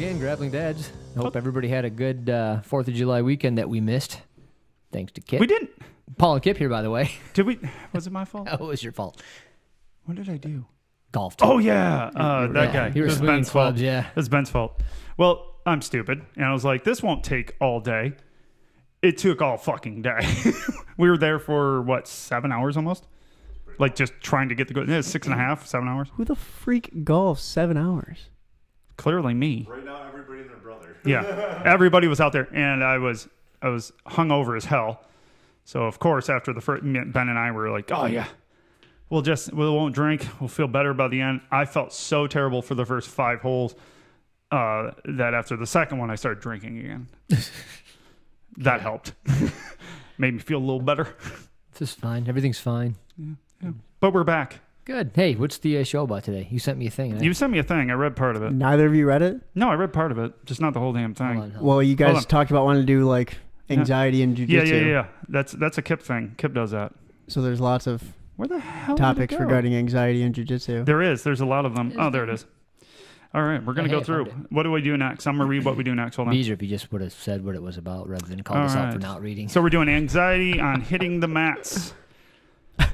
again, Grappling Dads. Hope everybody had a good 4th of July weekend that we missed. Thanks to Kip. We didn't. Paul and Kip here, by the way. Did we? Was it my fault? Oh, it was your fault. What did I do? Golf. Oh, yeah. That guy. You were It was swinging Ben's clubs, fault. yeah. It was Ben's fault. Well, I'm stupid. And I was like, this won't take all day. It took all fucking day. We were there for, 7 hours almost? Like, just trying to get the go. Yeah, 6.5, 7 hours. Who the freak golfs 7 hours? Clearly me. Right now, everybody and their brother. Yeah. Everybody was out there, and I was hungover as hell. So, of course, after the first, Ben and I were like, oh, yeah. We won't drink. We'll feel better by the end. I felt so terrible for the first 5 holes that after the second one, I started drinking again. That helped. Made me feel a little better. This is fine. Everything's fine. Yeah. But we're back. Good. Hey, what's the show about today? You sent me a thing. You sent me a thing. I read part of it. Neither of you read it? No, I read part of it. Just not the whole damn thing. Hold on. Well, you Hold guys on. talked about wanting to do like anxiety and jujitsu. Yeah. That's a Kip thing. Kip does that. So there's lots of Where the hell topics did it go? regarding anxiety and jujitsu. There's a lot of them. Oh, there it is. All right, we're going to Hey, go through. I found What do we do next? I'm going to read what we do next. Hold It'd on. be easier if you just would have said what it was about rather than call All us out for right. not reading. So we're doing anxiety on hitting the mats.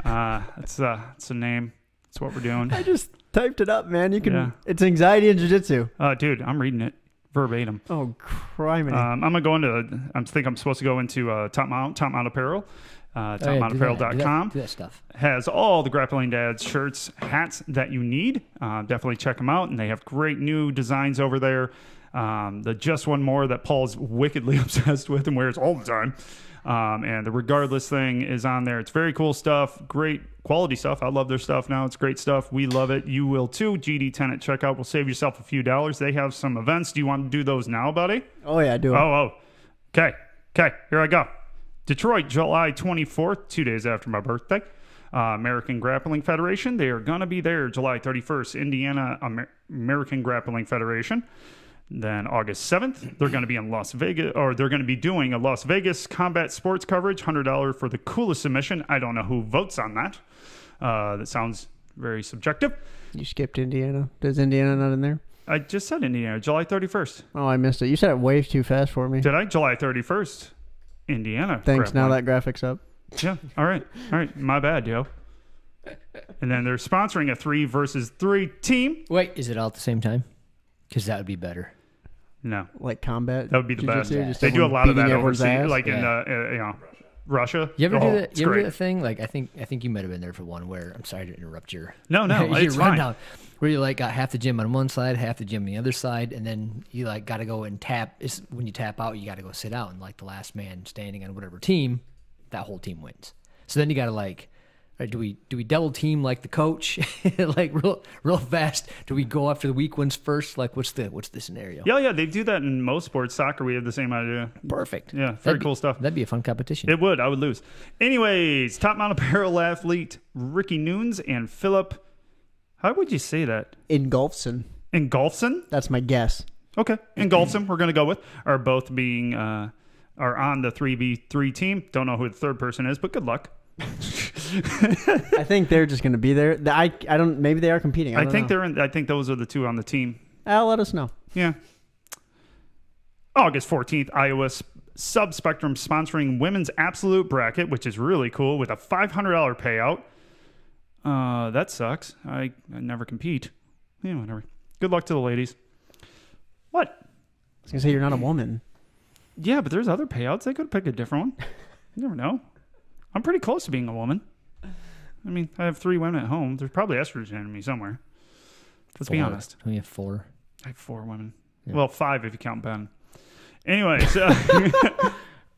That's a name. That's what we're doing. I just typed it up, man. You can. Yeah. It's anxiety and jujitsu. Dude, I'm reading it verbatim. Oh, criminy. I'm going to go into, I think I'm supposed to go into Top Mount Apparel. TopMountApparel.com Do that stuff. has all the Grappling Dads shirts, hats that you need. Definitely check them out, and they have great new designs over there. The Just One More that Paul's wickedly obsessed with and wears all the time. And the Regardless thing is on there. It's very cool stuff, great quality stuff. I love their stuff now. It's great stuff. We love it. You will too. GD10 at checkout will save yourself a few dollars. They have some events. Do you want to do those now, buddy? oh, yeah, do it. Oh. Okay. Here I go. Detroit, July 24th, 2 days after my birthday. American Grappling Federation. They are going to be there July 31st. Indiana American Grappling Federation. Then August 7th, they're going to be in Las Vegas, or they're going to be doing a Las Vegas combat sports coverage, $100 for the coolest submission. I don't know who votes on that. That sounds very subjective. You skipped Indiana. Is Indiana not in there? I just said Indiana, July 31st. Oh, I missed it. You said it way too fast for me. Did I? July 31st, Indiana. Thanks. Now Grappling. that graphic's up. Yeah. All right. My bad, yo. And then they're sponsoring a 3 versus 3 team. Wait, is it all at the same time? Because that would be better. No, Like combat. that would be the best. jujitsu, just They do a everyone lot of beating that everyone's overseas, ass. like in Yeah. Russia. You ever do that? It's You ever do great. that thing? Like I think you might have been there for one where I'm sorry to interrupt your No, your it's fine. rundown, where you like got half the gym on one side, half the gym on the other side, and then you like got to go and tap. When you tap out, you got to go sit out, and like the last man standing on whatever team, that whole team wins. So then you got to like, all right, do we double team like the coach, like real fast? Do we go after the weak ones first? Like what's the scenario? Yeah, they do that in most sports. Soccer, we have the same idea. Perfect. Yeah, very That'd cool stuff. That'd be a fun competition. It would. I would lose. Anyways, Top Mount Apparel athlete Ricky Nunes and Philip. How would you say that? Ingolfson. Ingolfson? That's my guess. Okay. Ingolfson, we're going to go with, are both being, are on the 3v3 team. Don't know who the third person is, but good luck. I think they're just going to be there. I don't. Maybe they are competing. I think don't know. I think those are the two on the team. Let us know. Yeah. August 14th, Iowa Subspectrum sponsoring women's absolute bracket, which is really cool, with a $500 payout. That sucks. I never compete. Yeah, whatever. Good luck to the ladies. What? I was going to say you're not a woman. Yeah, but there's other payouts. They could pick a different one. You never know. I'm pretty close to being a woman. I mean, I have 3 women at home. There's probably estrogen in me somewhere. Let's be honest. We have 4. I have 4 women. Yeah. Well, 5 if you count Ben. Anyways,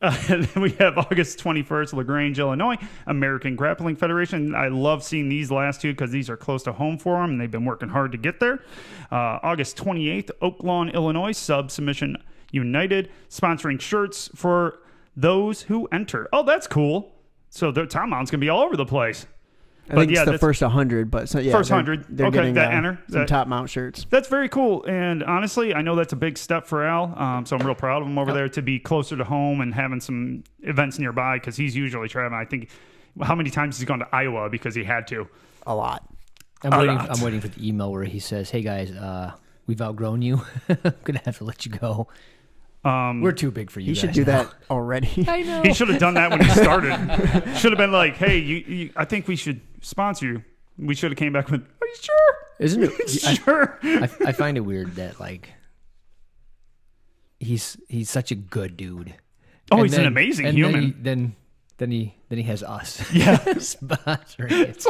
and then we have August 21st, LaGrange, Illinois, American Grappling Federation. I love seeing these last two because these are close to home for them, and they've been working hard to get there. August 28th, Oak Lawn, Illinois, Submission United, sponsoring shirts for those who enter. Oh, that's cool. So the Top Mount's going to be all over the place. I think it's the first 100, but so, yeah, first they're- 100. They're Okay, getting that enter. some That- Top Mount shirts. That's very cool. And honestly, I know that's a big step for Al. So I'm real proud of him over there to be closer to home and having some events nearby because he's usually traveling. I think how many times he's gone to Iowa because he had to. A lot. I'm waiting for the email where he says, "Hey guys, we've outgrown you. I'm gonna have to let you go. We're too big for you. He should guys do now." that already. I know. He should have done that when he started. Should have been like, hey, I think we should sponsor you. We should have came back with, are you sure? Isn't it? Sure. I find it weird that like he's such a good dude. Oh, And he's an amazing human. Then he has us. Yeah. Sponsoring it.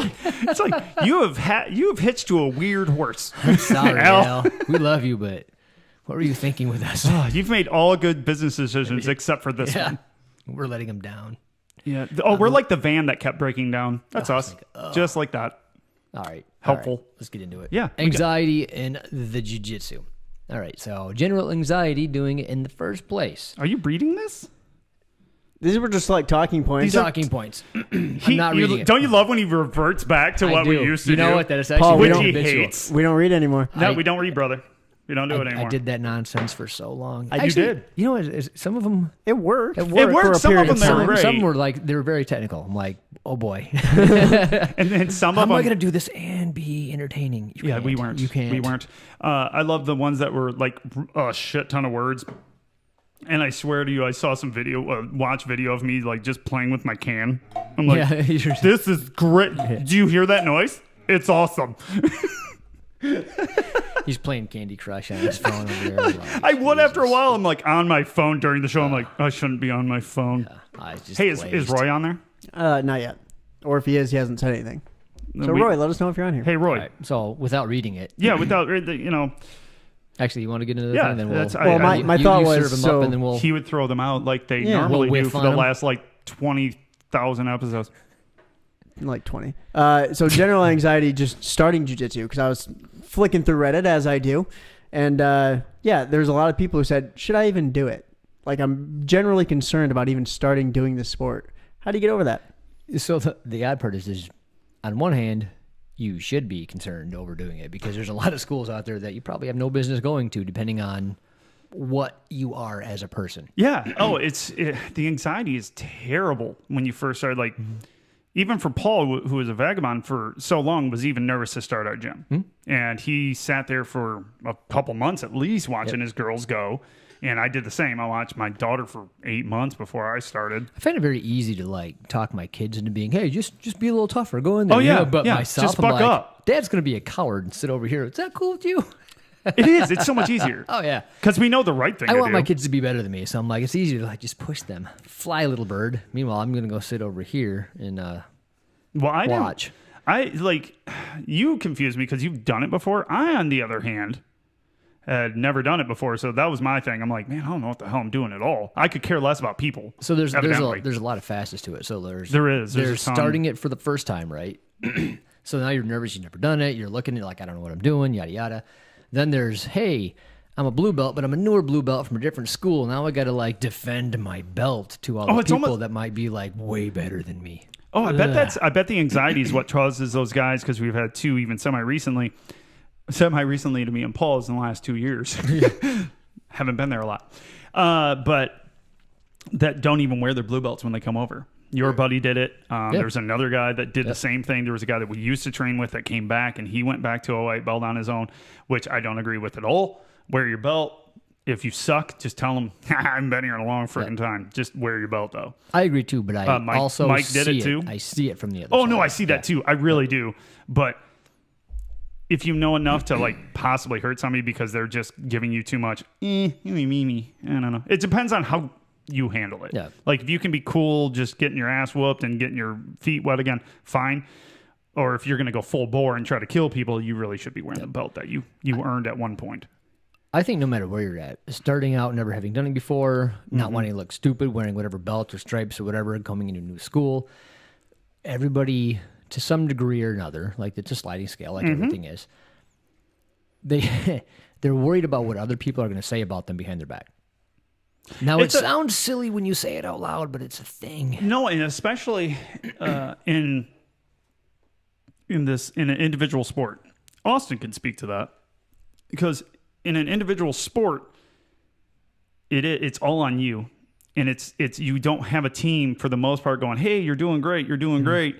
It's like you have hitched to a weird horse. I'm sorry, Al. Al. We love you, but what were you thinking with us? Oh, you've made all good business decisions except for this Yeah. one. We're letting him down. Yeah. Oh, we're like the van that kept breaking down. That's us. Just like that. All right. Helpful. All right, let's get into it. Yeah, we Anxiety and the jiu-jitsu. All right. So general anxiety, doing it in the first place. Are you reading this? These were just like talking points. Talking points. I'm not reading it. Don't you love when he reverts back to what I we do. used to You know do? what? That is Paul, actually we Which don't- he habitual. hates. We don't read anymore. No, we don't read, brother. We don't do it anymore. I did that nonsense for so long. You did. You know, some of them It worked. It worked. for a Some of period them they were time. great. Some were like they were very technical. I'm like, oh boy, And then some how of am I them. going to do this and be entertaining? You Yeah, can't. we weren't. You can't. We weren't. I love the ones that were like a shit ton of words. And I swear to you, I saw some watch video of me like just playing with my can. I'm like, Yeah, you're- this is great. Do you hear that noise? It's awesome. He's playing Candy Crush on his phone over there. Like, I would after a Jesus. while. I'm like on my phone during the show. I'm like, I shouldn't be on my phone. Eyes just Hey, is glazed. Roy on there? Not yet. Or if he is, he hasn't said anything. So, We- Roy, let us know if you're on here. Hey, Roy. All right, so without reading it, Yeah, without you know, actually, you want to get into the Yeah, thing? Then we'll. that's- Well, my thought you was, serve him so up, and then we'll. he would throw them out like they Yeah. normally We'll do whiff for on the them. last like 20,000 episodes. Like 20. So general anxiety just starting jiu-jitsu because I was flicking through Reddit as I do. And yeah, there's a lot of people who said, should I even do it? Like I'm generally concerned about even starting doing this sport. How do you get over that? So the odd part is, on one hand, you should be concerned over doing it because there's a lot of schools out there that you probably have no business going to, depending on what you are as a person. Yeah. Oh, the anxiety is terrible when you first start. Like, even for Paul, who was a vagabond for so long, was even nervous to start our gym. And he sat there for a couple months at least watching his girls go. And I did the same. I watched my daughter for 8 months before I started. I find it very easy to like talk my kids into being, hey, just be a little tougher, go in there. Oh, you yeah, know? But yeah, myself, just I'm buck like, up. Dad's gonna be a coward and sit over here. Is that cool with you? It is. It's so much easier. Oh yeah. Because we know the right thing I to want do. my kids to be better than me, so I'm like, it's easy to like just push them. Fly, little bird. Meanwhile, I'm gonna go sit over here and Well, I didn't- watch. You confuse me because you've done it before. I, on the other hand, had never done it before, so that was my thing. I'm like, man, I don't know what the hell I'm doing at all. I could care less about people. So there's evidently. a lot of facets to it. So there's There's a ton. starting it for the first time, right? So now you're nervous, you've never done it, you're looking, you're like, I don't know what I'm doing, yada yada. Then there's, hey, I'm a blue belt, but I'm a newer blue belt from a different school. Now I gotta like defend my belt to all the it's people almost- that might be like way better than me. Oh, I bet the anxiety is what causes those guys, because we've had two even semi recently to me and Paul's in the last 2 years. Haven't been there a lot, but that don't even wear their blue belts when they come over. Your buddy did it. There's another guy that did the same thing. There was a guy that we used to train with that came back, and he went back to a white belt on his own, which I don't agree with at all. Wear your belt. If you suck, just tell them, I haven't been here in a long freaking time. Just wear your belt, though. I agree too, but I also Mike see did it too? I see it from the other Oh, side. no, I see that too. I really do. But if you know enough to like possibly hurt somebody because they're just giving you too much, I don't know. It depends on how you handle it. Yeah. Like if you can be cool, just getting your ass whooped and getting your feet wet again, fine. Or if you're going to go full bore and try to kill people, you really should be wearing the belt that you earned at one point. I think no matter where you're at, starting out, never having done it before, not wanting to look stupid, wearing whatever belt or stripes or whatever, coming into a new school, everybody, to some degree or another, like it's a sliding scale, like everything is, they're worried about what other people are going to say about them behind their back. Now, it sounds silly when you say it out loud, but it's a thing. No, and especially in an individual sport. Austin can speak to that because in an individual sport, it's all on you, and it's you don't have a team for the most part going, hey, you're doing great, you're doing great.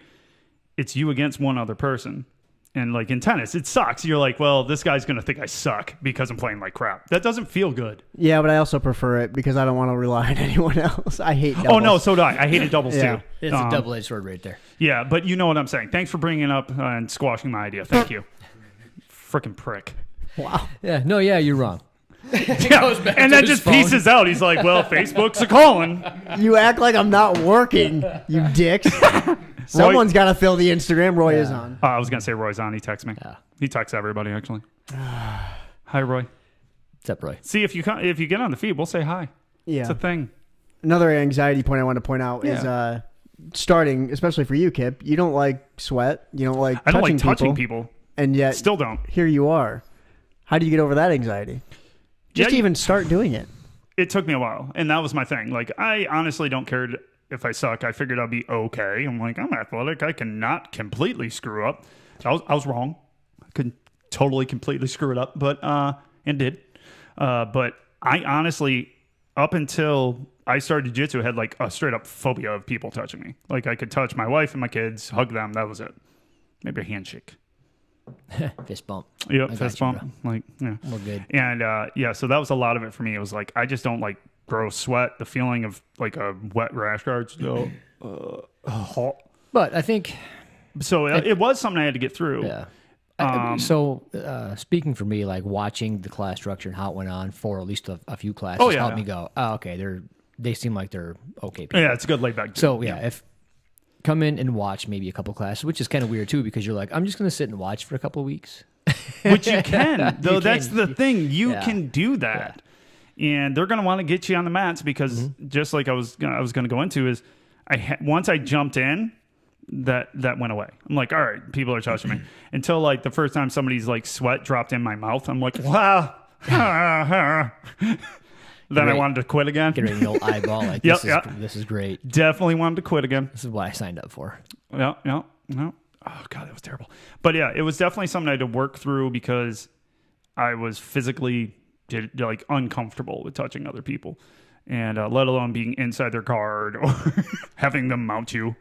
It's you against one other person, And like in tennis, it sucks. You're like, well, this guy's going to think I suck because I'm playing like crap. That doesn't feel good. Yeah, but I also prefer it because I don't want to rely on anyone else. I hate doubles. Oh, no, so do I. I hated doubles too. It's a double-edged sword right there. Yeah, but you know what I'm saying. Thanks for bringing it up and squashing my idea. Thank you. Freaking prick. Wow. Yeah, no, yeah, you're wrong. Yeah. And then just pieces out. He's like, well, Facebook's a calling. You act like I'm not working, you dicks. Someone's got to fill the Instagram. Roy is on. I was going to say Roy's on. He texts me. Yeah. He texts everybody, actually. Hi, Roy. What's up, Roy? See, if you get on the feed, we'll say hi. Yeah. It's a thing. Another anxiety point I want to point out is starting, especially for you, Kip. You don't like sweat. You don't like I don't like touching people. And yet, still don't. Here you are. How do you get over that anxiety? Just even start doing it. It took me a while, and that was my thing. Like, I honestly don't care if I suck. I figured I'd be okay. I'm like, I'm athletic. I cannot completely screw up. I was wrong. I could totally completely screw it up, but and did. But I honestly, up until I started jiu-jitsu, had like a straight up phobia of people touching me. Like, I could touch my wife and my kids, hug them. That was it. Maybe a handshake. Fist bump. Yep, fist bump. Like, yeah. We're good. And so that was a lot of it for me. It was like, I just don't like gross sweat. The feeling of like a wet rash guard. But I think so. It was something I had to get through. Yeah. Speaking for me, like watching the class structure and how it went on for at least a few classes helped me go, oh, okay, they seem like they're okay people. Yeah, it's a good laid back. So if come in and watch maybe a couple classes, which is kind of weird too, because you're like, I'm just going to sit and watch for a couple of weeks. Which you can, though. That's the thing. You can do that. Yeah. And they're going to want to get you on the mats because just like I was going to go into is once I jumped in, that went away. I'm like, all right, people are touching me. Until like the first time somebody's like sweat dropped in my mouth, I'm like, wow. Then I wanted to quit again. Get ready, the old eyeball. Like, this is great. Definitely wanted to quit again. This is what I signed up for. Yeah. Oh, God, that was terrible. But yeah, it was definitely something I had to work through because I was physically like uncomfortable with touching other people. And let alone being inside their guard or having them mount you.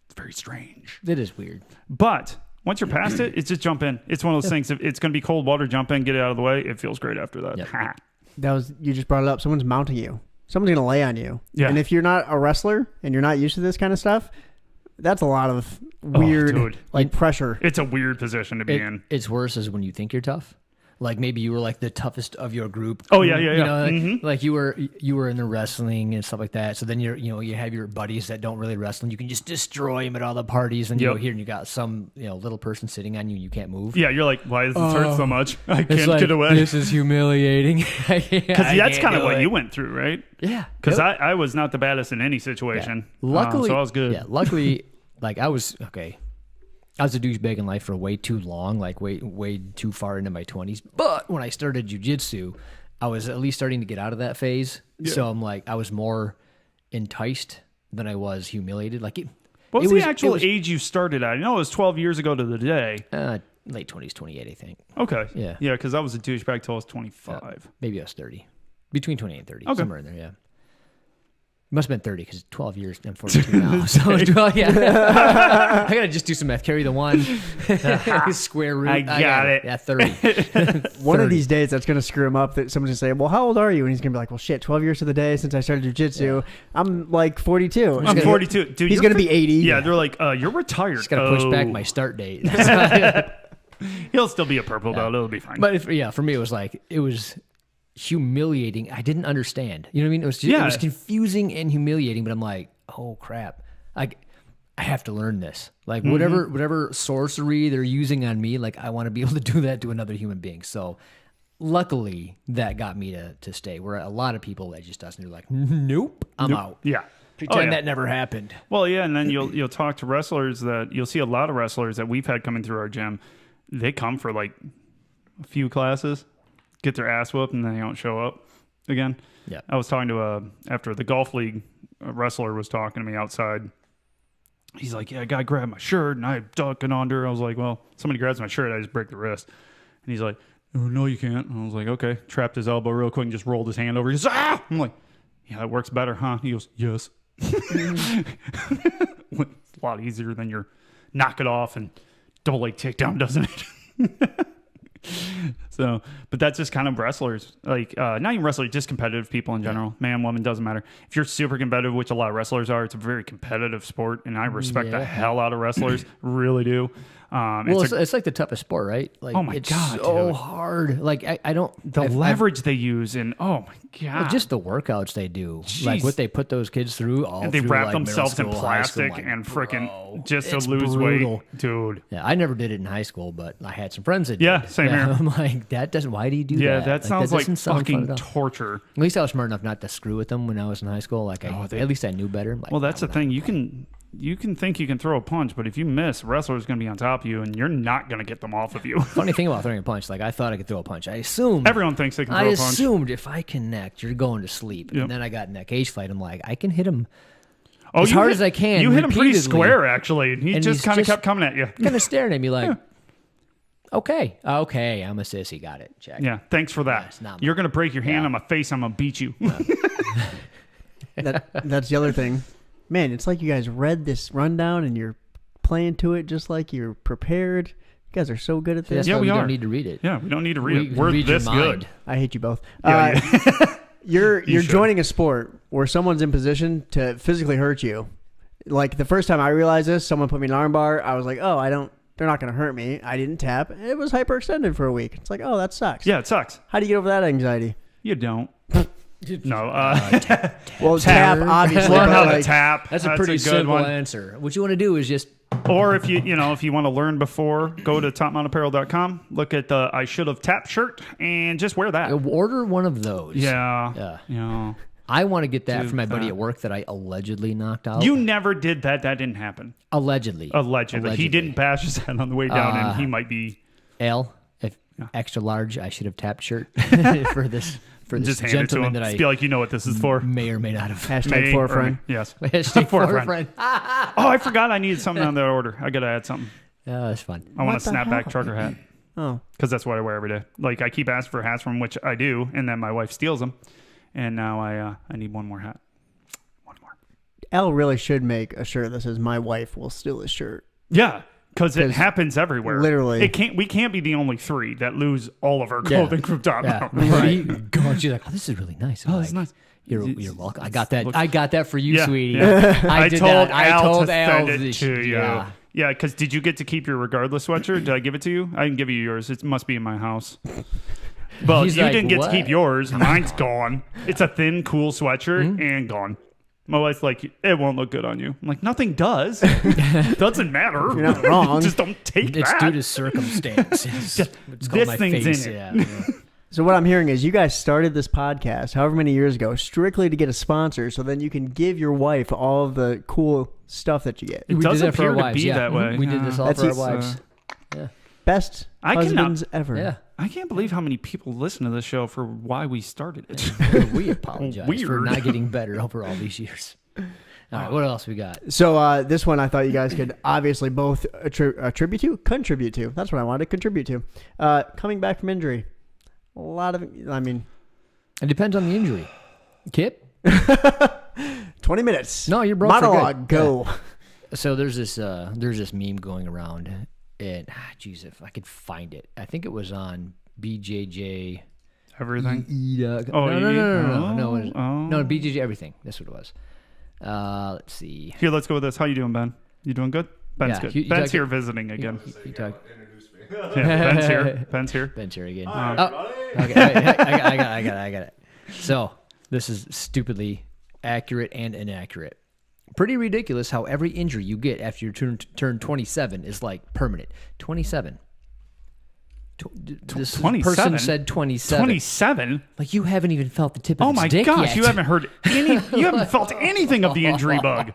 It's very strange. It is weird. But once you're past it, it's just jump in. It's one of those things. If it's going to be cold water, jump in, get it out of the way. It feels great after that. Yep. You just brought it up. Someone's mounting you. Someone's going to lay on you. Yeah. And if you're not a wrestler and you're not used to this kind of stuff, that's a lot of weird pressure. It's a weird position to be in. It's worse as when you think you're tough. Like maybe you were like the toughest of your group. Oh yeah. You know, like you were in the wrestling and stuff like that. So then you have your buddies that don't really wrestle. And you can just destroy them at all the parties. And you go here and you got some little person sitting on you and you can't move. Yeah, you're like, why does this hurt so much? I can't get away. This is humiliating. Because that's kind of what you went through, right? Yeah. Because I was not the baddest in any situation. Yeah. Luckily, so I was good. Yeah. Luckily, like I was okay. I was a douchebag in life for way too long, like way too far into my 20s. But when I started jiu-jitsu, I was at least starting to get out of that phase. Yeah. So I'm like, I was more enticed than I was humiliated. Like what was the actual age you started at? I know it was 12 years ago to the day. Late 20s, 28, I think. Okay. Yeah. Yeah, because I was a douchebag till I was 25. Maybe I was 30. Between 28 and 30. Okay. Somewhere in there, yeah. Must have been 30 because 12 years. I'm 42 now. So, yeah. I got to just do some math. Carry the one. Square root. I got it. Yeah, 30. One of these days, that's going to screw him up. That someone's going to say, well, how old are you? And he's going to be like, well, shit, 12 years to the day since I started jiu-jitsu. Yeah. I'm like 42. I'm 42. Dude, he's going to be 80. Yeah, they're like, you're retired. Just got to push back my start date. He'll still be a purple belt. It'll be fine. But for me, it was humiliating. I didn't understand. You know what I mean? It was confusing and humiliating, but I'm like, oh crap. I have to learn this. Like whatever sorcery they're using on me, like I want to be able to do that to another human being. So luckily that got me to stay. Where a lot of people that just doesn't. They're like, nope, I'm out. Yeah. Pretend that never happened. Well, yeah, and then you'll talk to wrestlers you'll see a lot of wrestlers that we've had coming through our gym. They come for like a few classes, get their ass whooped, and then they don't show up again. Yeah. I was talking to after the golf league, a wrestler was talking to me outside. He's like, yeah, a guy grabbed my shirt and I ducking under. I was like, well, somebody grabs my shirt, I just break the wrist. And he's like, oh, no, you can't. And I was like, okay. Trapped his elbow real quick and just rolled his hand over. He goes, ah! I'm like, yeah, that works better, huh? He goes, yes. It's a lot easier than your knock it off and double leg takedown, doesn't it? So, but that's just kind of wrestlers, like not even wrestlers, just competitive people in general. Man, woman, doesn't matter. If you're super competitive, which a lot of wrestlers are, it's a very competitive sport, and I respect the hell out of wrestlers, really do. Well, it's like the toughest sport, right? Like, oh my it's God, so dude. hard. Like I don't the leverage they use, and oh my God, just the workouts they do, Jeez. like what they put those kids through. All and they through, wrap like, themselves in middle school, high school, plastic like, and freaking just to it's lose brutal. weight, dude. Yeah, I never did it in high school, but I had some friends that did. Yeah, same here. I'm like, that doesn't. Why do you do that? Yeah, that sounds like doesn't sound fun fucking at all. torture. At least I was smart enough not to screw with them when I was in high school. Like, at least I knew better. Like, Well, that's the thing. You can think you can throw a punch, but if you miss, a wrestler's going to be on top of you, and you're not going to get them off of you. Funny thing about throwing a punch, like I thought I could throw a punch. I assumed Everyone thinks they can throw I a punch. assumed if I connect, you're going to sleep. Yep. And then I got in that cage fight. I'm like, I can hit him Oh, as you hard hit- as I can. You hit him pretty repeatedly. square, actually, and he And just he's kind of just- kept coming at you. Kind of staring at me like, okay, I'm a sissy. Got it. Check. Yeah, thanks for that. it's not You're going to break your hand on my face. I'm going to beat you. That's the other thing. Man, it's like you guys read this rundown and you're playing to it just like you're prepared. You guys are so good at That's this. Yeah, why we we are. don't need to read it. Yeah, we don't need to read We it. We're read your this mind. good. I hate you both. Yeah, You're should. joining a sport where someone's in position to physically hurt you. Like the first time I realized this, someone put me in an arm bar. I was like, oh, they're not going to hurt me. I didn't tap. It was hyperextended for a week. It's like, oh, that sucks. Yeah, it sucks. How do you get over that anxiety? You don't. No. Well, tap, obviously. Learn but how like, to tap. That's a pretty good simple one. answer. What you want to do is just Or if you want to learn before, go to topmountapparel.com, look at the I should have tapped shirt, and just wear that. order one of those. Yeah. Yeah. I want to get that Dude, from my buddy that- at work that I allegedly knocked out. You never did that. That didn't happen. allegedly. He didn't bash his head on the way down, and he might be L, if extra large, I should have tapped shirt for this just hand it to gentleman him. that Just I be like, you know what this is for. may or may not have. hashtag for a friend. Yes. Hashtag For a for a friend. friend. Oh, I forgot I needed something on that order. I got to add something. Oh, that's fun. I want What a the snapback hell? trucker hat Oh, because that's what I wear every day. Like, I keep asking for hats from which I do, and then my wife steals them. And now I need one more hat. One more. Al really should make a shirt that says "My wife will steal his shirt." Yeah, because it 'Cause happens everywhere. literally. we can't be the only three that lose all of our clothing from Top Yeah. Mountain. Right. God, she's like, oh, this is really nice. I'm Oh, that's like, nice. You're welcome. I got that for you, Yeah, sweetie. yeah. I I did told that. I Al told to Al send it this- to you. Yeah. Yeah, because did you get to keep your regardless sweatshirt? Did I give it to you? I didn't give you yours. It must be in my house. Well, He's you like, didn't get "What?" to keep yours. Mine's gone. It's a thin, cool sweatshirt and gone. My wife's like, it won't look good on you. I'm like, nothing does. Doesn't matter. You're not wrong. Just don't take It's that. due to circumstances. It's called this my thing's face. in it. Yeah. So what I'm hearing is you guys started this podcast however many years ago strictly to get a sponsor, so then you can give your wife all of the cool stuff that you get. It We does did that for our appear to wives. be Yeah. that way. We did Yeah. this all That's for our it. wives. Best I cannot- husbands ever. Yeah. I can't believe how many people listen to this show for why we started it. We apologize for Weird. not getting better over all these years. All right, what else we got? So this one I thought you guys could obviously both contribute to. That's what I wanted to contribute to. Coming back from injury. A lot of, I mean, It depends on the injury. Kip? 20 minutes. No, you're broke for Monologue, good. go. So there's this meme going around, and geez, if I could find it, I think it was on BJJ. Everything. Oh, no, Oh. no, BJJ everything. That's what it was. Let's see. Here, let's go with this. How you doing, Ben? You doing good? Ben's Yeah, good. you Ben's talk- here visiting again. You talk, Yeah, Ben's here. Ben's here. Ben's here again. Okay, I got it. So this is stupidly accurate and inaccurate. Pretty ridiculous how every injury you get after you turn 27 is like permanent. 27. This 27? person said 27. 27? Like you haven't even felt the tip of Oh its my dick gosh, yet. you haven't heard any, you haven't felt anything of the injury bug.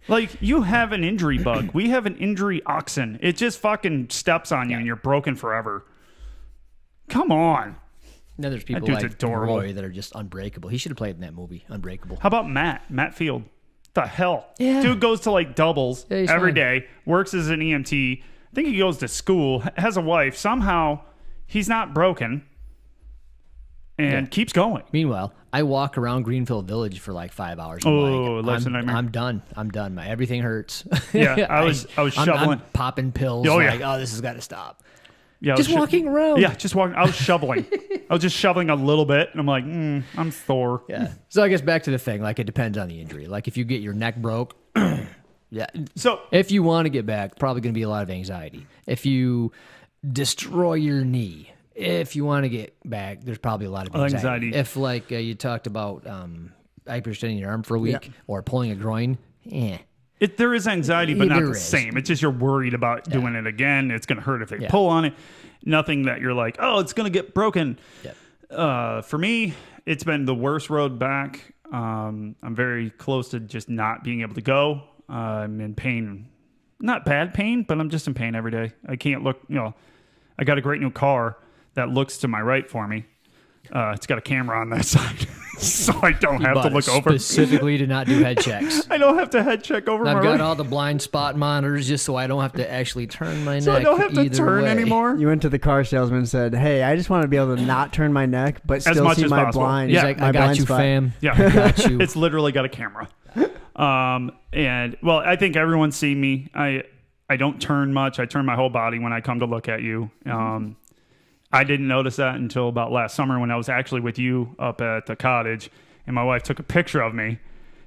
Like, you have an injury bug. We have an injury oxen. It just fucking steps on you and you're broken forever. Come on. Then there's people dude's like adorable. Roy that are just unbreakable. He should have played in that movie, Unbreakable. How about Matt Field? The hell? Yeah. Dude goes to like doubles Yeah, he's every fine. day, works as an EMT. I think he goes to school, has a wife. Somehow he's not broken and keeps going. Meanwhile, I walk around Greenfield Village for like 5 hours. Life's a nightmare. I'm done. Everything hurts. Yeah, I was shoveling. I'm popping pills. Oh, yeah. Like, oh, this has got to stop. Yeah, Just walking around. Yeah, just walking. I was shoveling. I was just shoveling a little bit, and I'm like, I'm Thor. Yeah. So I guess back to the thing. Like, it depends on the injury. Like, if you get your neck broke, yeah. So if you want to get back, probably going to be a lot of anxiety. If you destroy your knee, if you want to get back, there's probably a lot of anxiety. If, like, you talked about hyperextending your arm for a week or pulling a groin, there is anxiety, but not the same. It's just you're worried about doing it again. It's going to hurt if they pull on it. Nothing that you're like, oh, it's going to get broken. For me, it's been the worst road back. I'm very close to just not being able to go. I'm in pain. Not bad pain, but I'm just in pain every day. I can't look, I got a great new car that looks to my right for me. It's got a camera on that side, so I don't have to look over. Specifically to not do head checks. I don't have to head check over my I've got right. all the blind spot monitors just so I don't have to actually turn my neck. So I don't have to turn anymore. You went to the car salesman and said, "Hey, I just want to be able to not turn my neck, but still see my blind." He's like, "I got you, fam. Yeah, I got you." It's literally got a camera. And well, I think everyone's seen me. I don't turn much. I turn my whole body when I come to look at you. I didn't notice that until about last summer when I was actually with you up at the cottage, and my wife took a picture of me.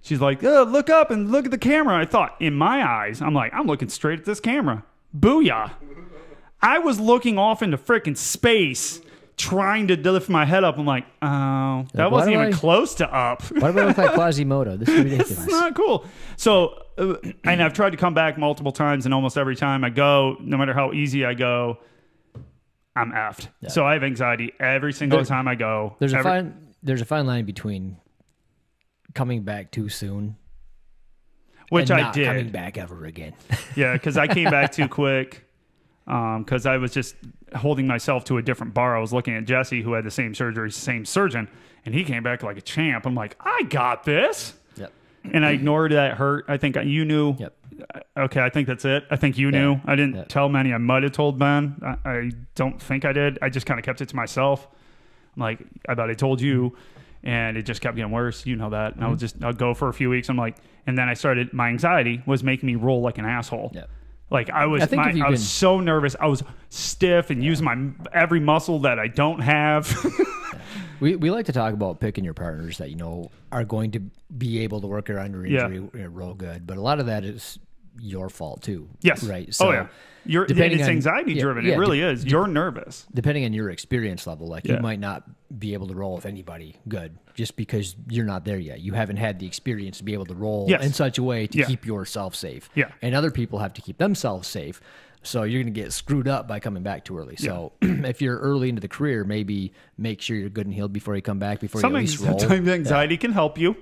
She's like, oh, look up and look at the camera. I thought, in my eyes, I'm like, I'm looking straight at this camera. Booyah. I was looking off into freaking space, trying to lift my head up. I'm like, oh, that wasn't even close to up. Why do I look like Quasimodo? This is ridiculous. It's not cool. So, and I've tried to come back multiple times, and almost every time I go, no matter how easy I go, I'm effed. Yeah. So I have anxiety every single time I go. There's a fine line between coming back too soon, which and I not did. Coming back ever again. Yeah, because I came back too quick. Because I was just holding myself to a different bar. I was looking at Jesse, who had the same surgery, same surgeon, and he came back like a champ. I'm like, I got this. Yep. And I ignored that hurt. I think you knew. Yep. Okay, I think that's it. I think you knew. I didn't tell many. I might have told Ben. I don't think I did. I just kind of kept it to myself. I'm like, I bet I told you. And it just kept getting worse. You know that. And I'll go for a few weeks. I'm like, and then my anxiety was making me roll like an asshole. Yep. Like I was so nervous. I was stiff and using my every muscle that I don't have. We like to talk about picking your partners that are going to be able to work around your injury real good, but a lot of that is your fault too. Yes. Right. So it's anxiety driven. It really is. You're nervous. Depending on your experience level, like you might not be able to roll with anybody good just because you're not there yet. You haven't had the experience to be able to roll in such a way to keep yourself safe. Yeah. And other people have to keep themselves safe. So you're going to get screwed up by coming back too early. So if you're early into the career, maybe make sure you're good and healed before you come back, before you at least roll. Sometimes anxiety can help you.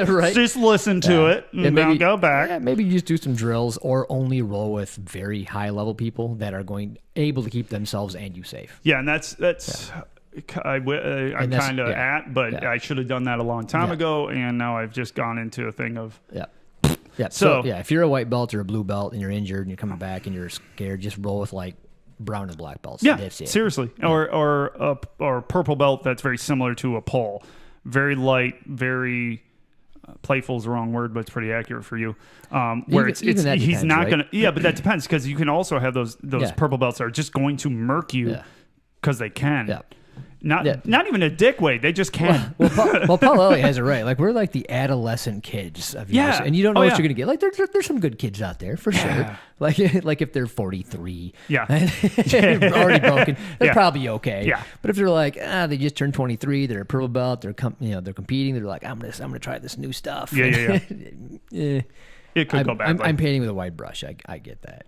Right? Just listen to it and maybe, don't go back. Yeah, maybe you just do some drills or only roll with very high level people that are able to keep themselves and you safe. Yeah, and that's I'm kind of at, but I should have done that a long time ago, and now I've just gone into a thing of Yeah. So if you're a white belt or a blue belt and you're injured and you're coming back and you're scared, just roll with like brown and black belts. Yeah, that's it. Seriously. Yeah. Or purple belt that's very similar to a pole. Very light, very playful is the wrong word, but it's pretty accurate for you. Where he's not going to. Yeah, but that depends because you can also have those purple belts that are just going to murk you because they can. Yeah. Not even a dick way. They just can. Well, Paul Elliott has it right. Like we're like the adolescent kids of yours, and you don't know what you're gonna get. Like there's some good kids out there for sure. Like if they're 43, already broken, they're probably okay. Yeah. But if they're like they just turned 23, they're a purple belt, they're competing, they're like I'm gonna try this new stuff. Yeah. It could go badly. I'm painting with a wide brush. I get that.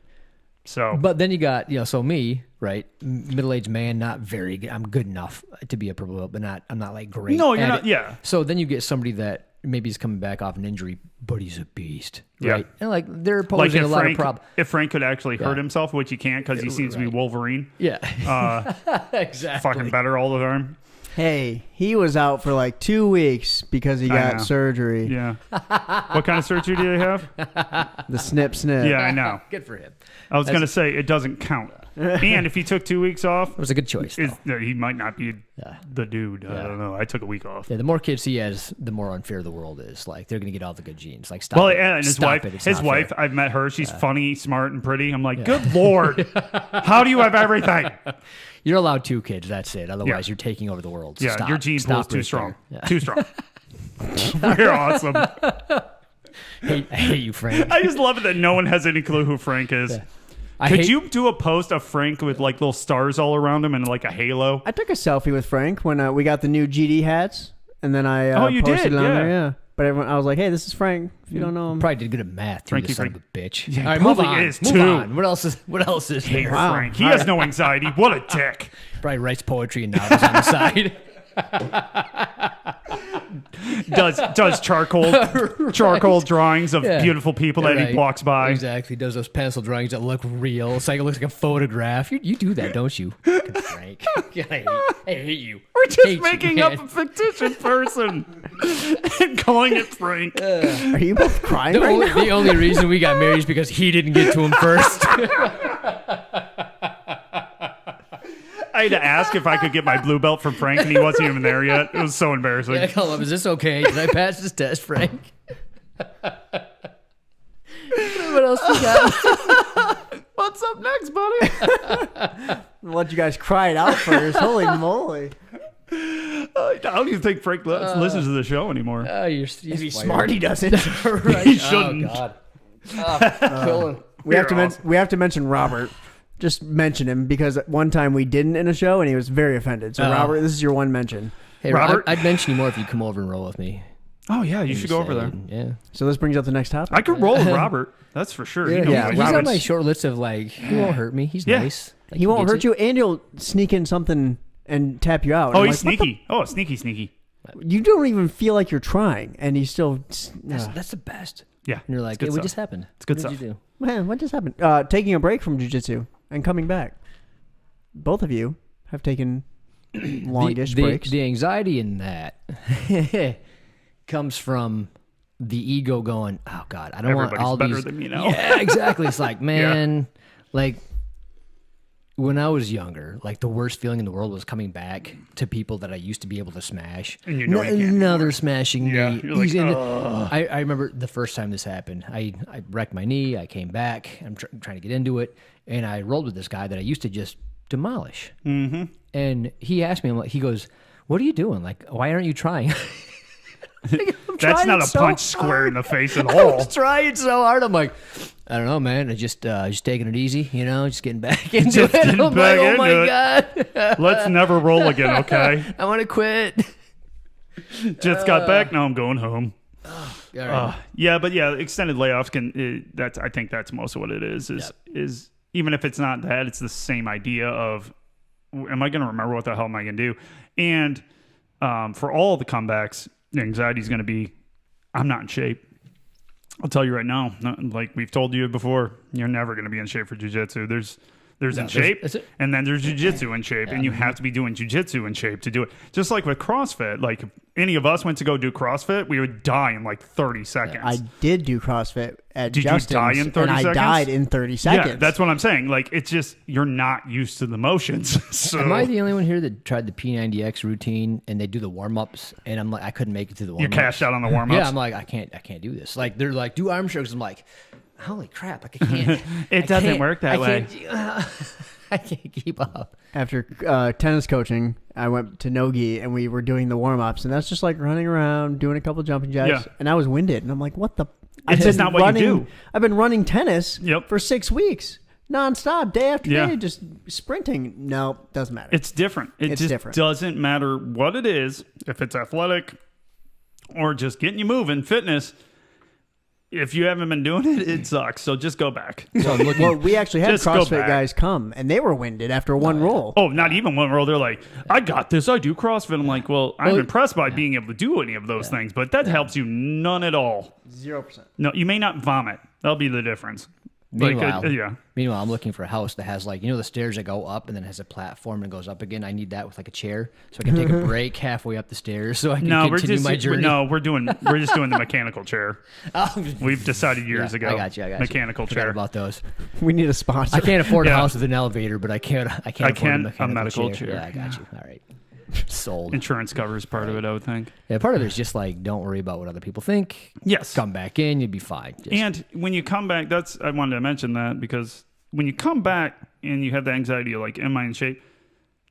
So, but then you got so me, right, middle-aged man, not very good. I'm good enough to be a purple belt, but I'm not like great. No, you're not. Yeah. So then you get somebody that maybe is coming back off an injury, but he's a beast, right? And like they're posing a lot of problems. If Frank could actually hurt himself, which he can't because he seems to be Wolverine. Yeah. Exactly. Fucking better all the time. Hey, he was out for like 2 weeks because he got surgery. Yeah. What kind of surgery do they have? The snip. Yeah, I know. Good for him. I was going to say it doesn't count. And if he took 2 weeks off, It was a good choice. Though. he might not be Yeah. the dude. I don't know. I took a week off. Yeah, the more kids he has, the more unfair the world is. Like they're gonna get all the good genes. Like stop. Well, it. and his Stop wife, it. It's his not wife, fair. I've met her. She's funny, smart, and pretty. I'm like, good Lord, how do you have everything? You're allowed 2 kids. That's it. Otherwise, you're taking over the world. So Yeah, stop. your gene pool is Stop too right strong. there. Too strong. We're awesome. I hate you, Frank. I just love it that no one has any clue who Frank is. Could you do a post of Frank with like little stars all around him and like a halo? I took a selfie with Frank when we got the new GD hats, and then I you posted did, it on yeah. there. Yeah, but everyone, I was like, "Hey, this is Frank. If you don't know him, Probably did good at math. Too, Frankie you son Frank. of a bitch. Yeah, All right, probably move on. is, Move too. on. What else is Hate here? Wow. Frank. He has no anxiety. What a dick. Probably writes poetry and novels on the side. Does charcoal drawings of Yeah. beautiful people that he Right. walks by. Exactly. Does those pencil drawings that look real. It's like it looks like a photograph. You do that, don't you? Fucking Frank. I hate you. We're Hate just you, making up man. a fictitious person and calling it Frank. are you both crying right now?" The only reason we got married is because he didn't get to him first. I had to ask if I could get my blue belt from Frank, and he wasn't even there yet. It was so embarrassing. I call him, is this okay? Did I pass this test, Frank? What else you got? What's up next, buddy? I'll let you guys cry it out first. Holy moly! I don't even think Frank listens to the show anymore. Oh, If he's smart, he doesn't. Right. He shouldn't. Oh, God. We have to You're awesome. we have to mention Robert. Just mention him because at one time we didn't in a show and he was very offended. So Oh. Robert, this is your one mention. Hey, Robert? I'd mention you more if you come over and roll with me. Oh, yeah, you should go over there. Yeah. So this brings up the next topic. I could roll with Robert. That's for sure. You know Yeah, me. He's on Robert's- my short list of like, he won't hurt me. He's Yeah. nice. Like, He won't gets hurt it. you, and he'll sneak in something and tap you out. Oh, I'm he's like, what sneaky. Oh, sneaky. the- You don't even feel like you're trying, and he's still. That's the best. Yeah. And you're like, it's good hey, what stuff. just happened? It's good What did stuff. you do? Man, what just happened? Taking a break from jiu-jitsu and coming back. Both of you have taken longish breaks. The anxiety in that comes from the ego going, oh God, I don't want Everybody's all better these. than me now. Yeah, exactly. It's like, man, like when I was younger, like the worst feeling in the world was coming back to people that I used to be able to smash. And you know you can't now they're smashing Yeah, me. you're like, Easy. And "Ugh." I remember the first time this happened. I wrecked my knee. I came back. I'm trying to get into it, and I rolled with this guy that I used to just demolish. Mm-hmm. And he asked me, he goes, "What are you doing? Like, why aren't you trying?" That's not a punch square in the face at all. Trying so hard. I'm like, I don't know, man. I just taking it easy, just getting back into it. getting I'm back like, oh into my it. God, Let's never roll again, okay? I want to quit. Just got back. Now I'm going home. All right. Yeah, extended layoffs can. I think that's most of what it is. Is even if it's not that, it's the same idea of, am I going to remember what the hell am I going to do? And for all the comebacks, the anxiety is going to be, I'm not in shape. I'll tell you right now, like we've told you before, you're never going to be in shape for jiu-jitsu. There's in shape, that's it. and then there's jiu-jitsu in shape, and you have to be doing jiu-jitsu in shape to do it. Just like with CrossFit, like if any of us went to go do CrossFit, we would die in like 30 seconds. I did do CrossFit at Did you Justin's, die in 30 and I seconds? died in 30 seconds. Yeah, that's what I'm saying. Like, it's just, you're not used to the motions. So Am I the only one here that tried the P90X routine and they do the warm ups and I'm like, I couldn't make it to the warm you ups. cashed out on the warm-ups? Yeah, I'm like, I can't do this. Like they're like, do arm strokes. I'm like, holy crap, like I can't. It doesn't work that way. I can't keep up. After tennis coaching, I went to Nogi and we were doing the warm ups, and that's just like running around, doing a couple jumping jacks. Yeah. And I was winded, and I'm like, "What the?" It's just not what you do. I've been running tennis Yep. for 6 weeks, nonstop, day after Yeah. day, just sprinting. No, doesn't matter. It's different. It It's just different. doesn't matter what it is, if it's athletic or just getting you moving, fitness. If you haven't been doing it, it sucks. So just go back. So I'm looking. Well, we actually had Just go CrossFit back. guys come, and they were winded after one roll. Oh, not even one roll. They're like, I got this. I do CrossFit. I'm like, well, I'm impressed by being able to do any of those things, but that helps you none at all. 0%. No, you may not vomit. That'll be the difference. Meanwhile, I'm looking for a house that has like, the stairs that go up and then has a platform and goes up again. I need that with like a chair so I can take a break halfway up the stairs so I can continue my journey. We're just doing the mechanical chair. We've decided years ago. I got you. Mechanical Forgot chair. about those. We need a sponsor. I can't afford a house with an elevator, but I can afford a medical chair. Yeah, I got you. All right. Sold. Insurance covers part of it, I would think. Yeah, part of it is just like, don't worry about what other people think. Yes. Come back in, you'll be fine. And when you come back, I wanted to mention that because when you come back and you have the anxiety of like, am I in shape?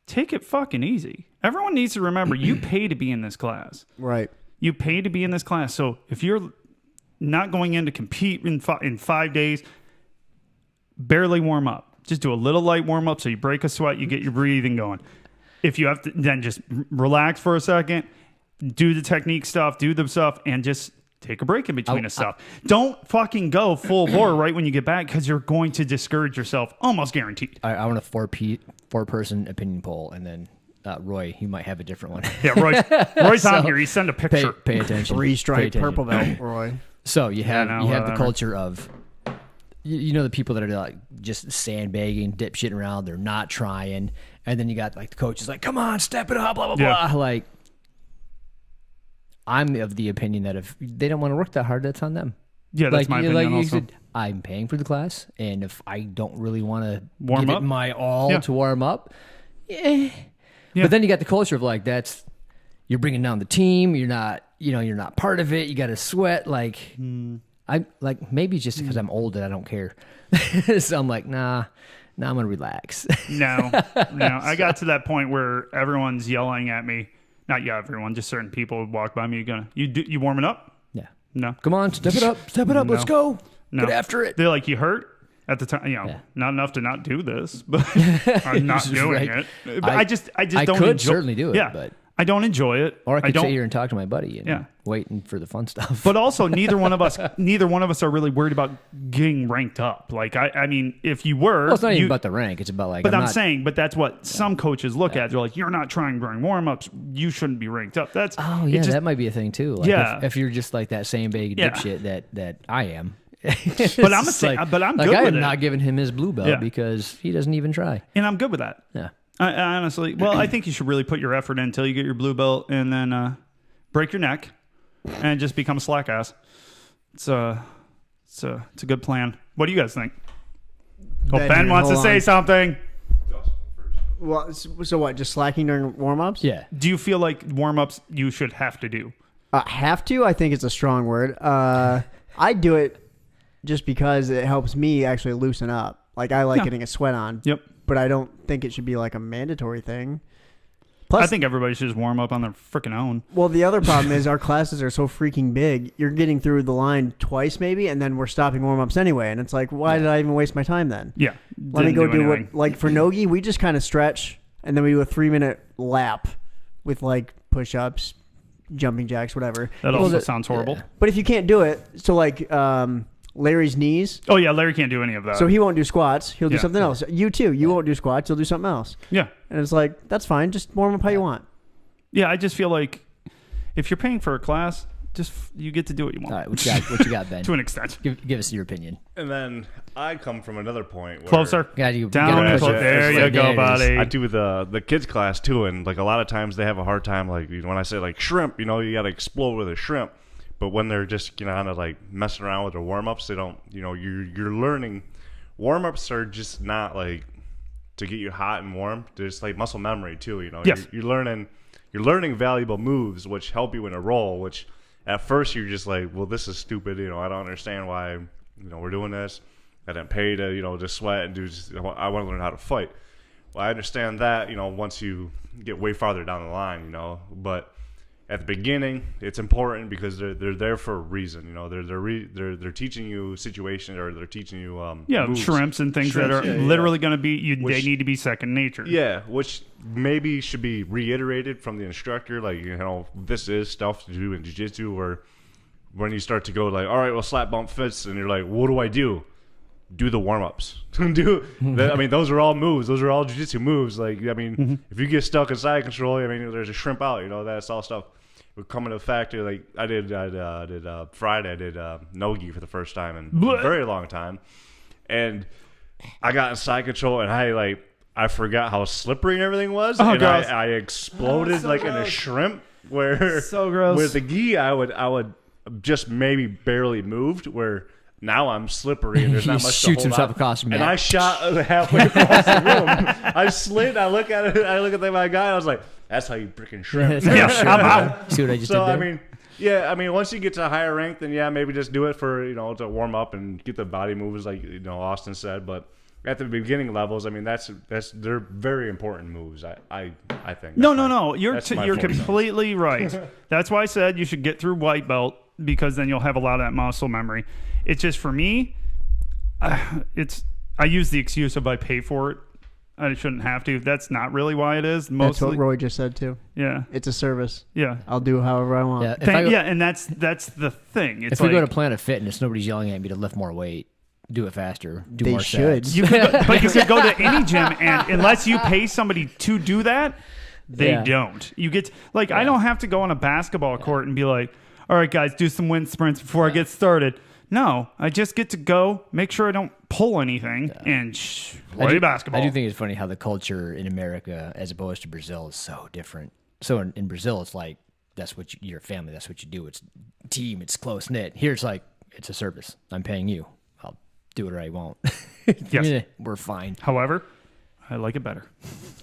Take it fucking easy. Everyone needs to remember, you pay to be in this class. Right. You pay to be in this class. So if you're not going in to compete in 5 days, barely warm up. Just do a little light warm up so you break a sweat, you get your breathing going. If you have to, then just relax for a second, do the technique stuff, do the stuff, and just take a break in between the stuff. Don't fucking go full bore right when you get back because you're going to discourage yourself, almost guaranteed. I want a four-person opinion poll, and then Roy, you might have a different one. Yeah, Roy's on here. He sent a picture. Pay attention. 3-stripe purple belt, Roy. So you have the culture of, the people that are like just sandbagging, dipshitting around. They're not trying. And then you got like the coach is like, come on, step it up, blah, blah, blah. Like, I'm of the opinion that if they don't want to work that hard, that's on them. Yeah, that's my opinion also. I'm paying for the class, and if I don't really want to warm up my all to warm up, But then you got the culture of like, you're bringing down the team. You're not part of it. You got to sweat. Like, I like maybe it's just because I'm old and I don't care. So I'm like, nah, I'm gonna relax. No. I got to that point where everyone's yelling at me. Not everyone, just certain people would walk by me. You warming up? Yeah. No. Come on, step it up. No. Let's go. No. Get after it. They're like, you hurt? At the time, not enough to not do this, but I'm not doing it. But I just don't could certainly do it, but I don't enjoy it. Or I could sit here and talk to my buddy and waiting for the fun stuff. But also, neither one of us are really worried about getting ranked up. Like, I mean, if you were, well, it's not even about the rank. It's about like. But I'm saying, that's what some coaches look at. They're like, you're not trying during warm-ups. You shouldn't be ranked up. That might be a thing too. Like if you're just like that same big dipshit that I am. But I'm good I with am it. not giving him his blue belt because he doesn't even try. And I'm good with that. Yeah. I honestly, I think you should really put your effort in until you get your blue belt and then break your neck and just become a slack ass. It's a good plan. What do you guys think? Ben wants to say something. Well, so what? Just slacking during warm-ups? Yeah. Do you feel like warm-ups you should have to do? Have to? I think it's a strong word. I do it just because it helps me actually loosen up. Like, I like getting a sweat on. Yep. But I don't think it should be like a mandatory thing. Plus, I think everybody should just warm up on their freaking own. Well, the other problem is our classes are so freaking big. You're getting through the line twice maybe, and then we're stopping warm-ups anyway. And it's like, why did I even waste my time then? Yeah. Let me go do what, like for Nogi, we just kind of stretch, and then we do a 3-minute lap with like push-ups, jumping jacks, whatever. That also sounds horrible. Yeah. But if you can't do it, so like Larry's knees. Oh, yeah, Larry can't do any of that. So he won't do squats. He'll do something else. You too. You won't do squats. You'll do something else. Yeah. And it's like, that's fine. Just warm up how you want. Yeah, I just feel like if you're paying for a class, you get to do what you want. All right, what you got, Ben? To an extent. Give us your opinion. And then I come from another point where closer. There you go, buddy. I do the kids class too, and like a lot of times they have a hard time. Like when I say like shrimp, you got to explode with a shrimp. But when they're just kind of like messing around with their warm ups, they don't. You're learning. Warm ups are just not like to get you hot and warm. They're just like muscle memory too. Yes. You're learning valuable moves which help you in a role. Which at first you're just like, well, this is stupid. I don't understand why we're doing this. I didn't pay to to sweat and do. I want to learn how to fight. Well, I understand that once you get way farther down the line, but at the beginning, it's important because they're there for a reason. They're teaching you situations, or they're teaching you moves. Shrimps and things that are literally going to be they need to be second nature. Yeah, which maybe should be reiterated from the instructor. Like this is stuff to do in jiu-jitsu, or when you start to go like, all right, well, slap bump fists, and you're like, what do I do? Do the warm-ups. Those are all moves. Those are all jiu-jitsu moves. Like, if you get stuck in side control, there's a shrimp out. That's all stuff. We're coming to the factor. Like I did Friday. I did nogi for the first time in a very long time, and I got in side control, and I forgot how slippery and everything was, Oh, and gross. I exploded so like in a gross. shrimp. Where So gross. with the gi, I would just maybe barely moved. Where now I'm slippery and there's He not much shoots to hold himself on. across the And mat. I shot halfway across the room. I slid. I look at it. I look at my guy. I was like, "That's how you freaking shrimp." Yeah, I'm out. See what I just So did I there? mean, once you get to a higher rank, then yeah, maybe just do it for to warm up and get the body moves, like Austin said. But at the beginning levels, I mean, that's they're very important moves. I think. No. You're That's my you're forte. completely right. That's why I said you should get through white belt, because then you'll have a lot of that muscle memory. It's just for me, I use the excuse of I pay for it. I shouldn't have to. That's not really why it is. That's Mostly, what Roy just said too. yeah, It's a service. yeah. I'll do however I want. Yeah, if I go, Yeah, and that's the thing. It's if we go to like, Planet Fitness, nobody's yelling at me to lift more weight, do it faster, do They more should. sets. you could go, but you could go to any gym, and unless you pay somebody to do that, they Yeah. don't. You get like I don't have to go on a basketball court and be like, "All right, guys, do some wind sprints before I get started." No, I just get to go, make sure I don't pull anything, and play basketball. I do think it's funny how the culture in America, as opposed to Brazil, is so different. So in Brazil, it's like that's what you're a family. That's what you do. It's team. It's close knit. Here, it's like it's a service. I'm paying you. I'll do it or I won't. Yes. Yeah, we're fine. However, I like it better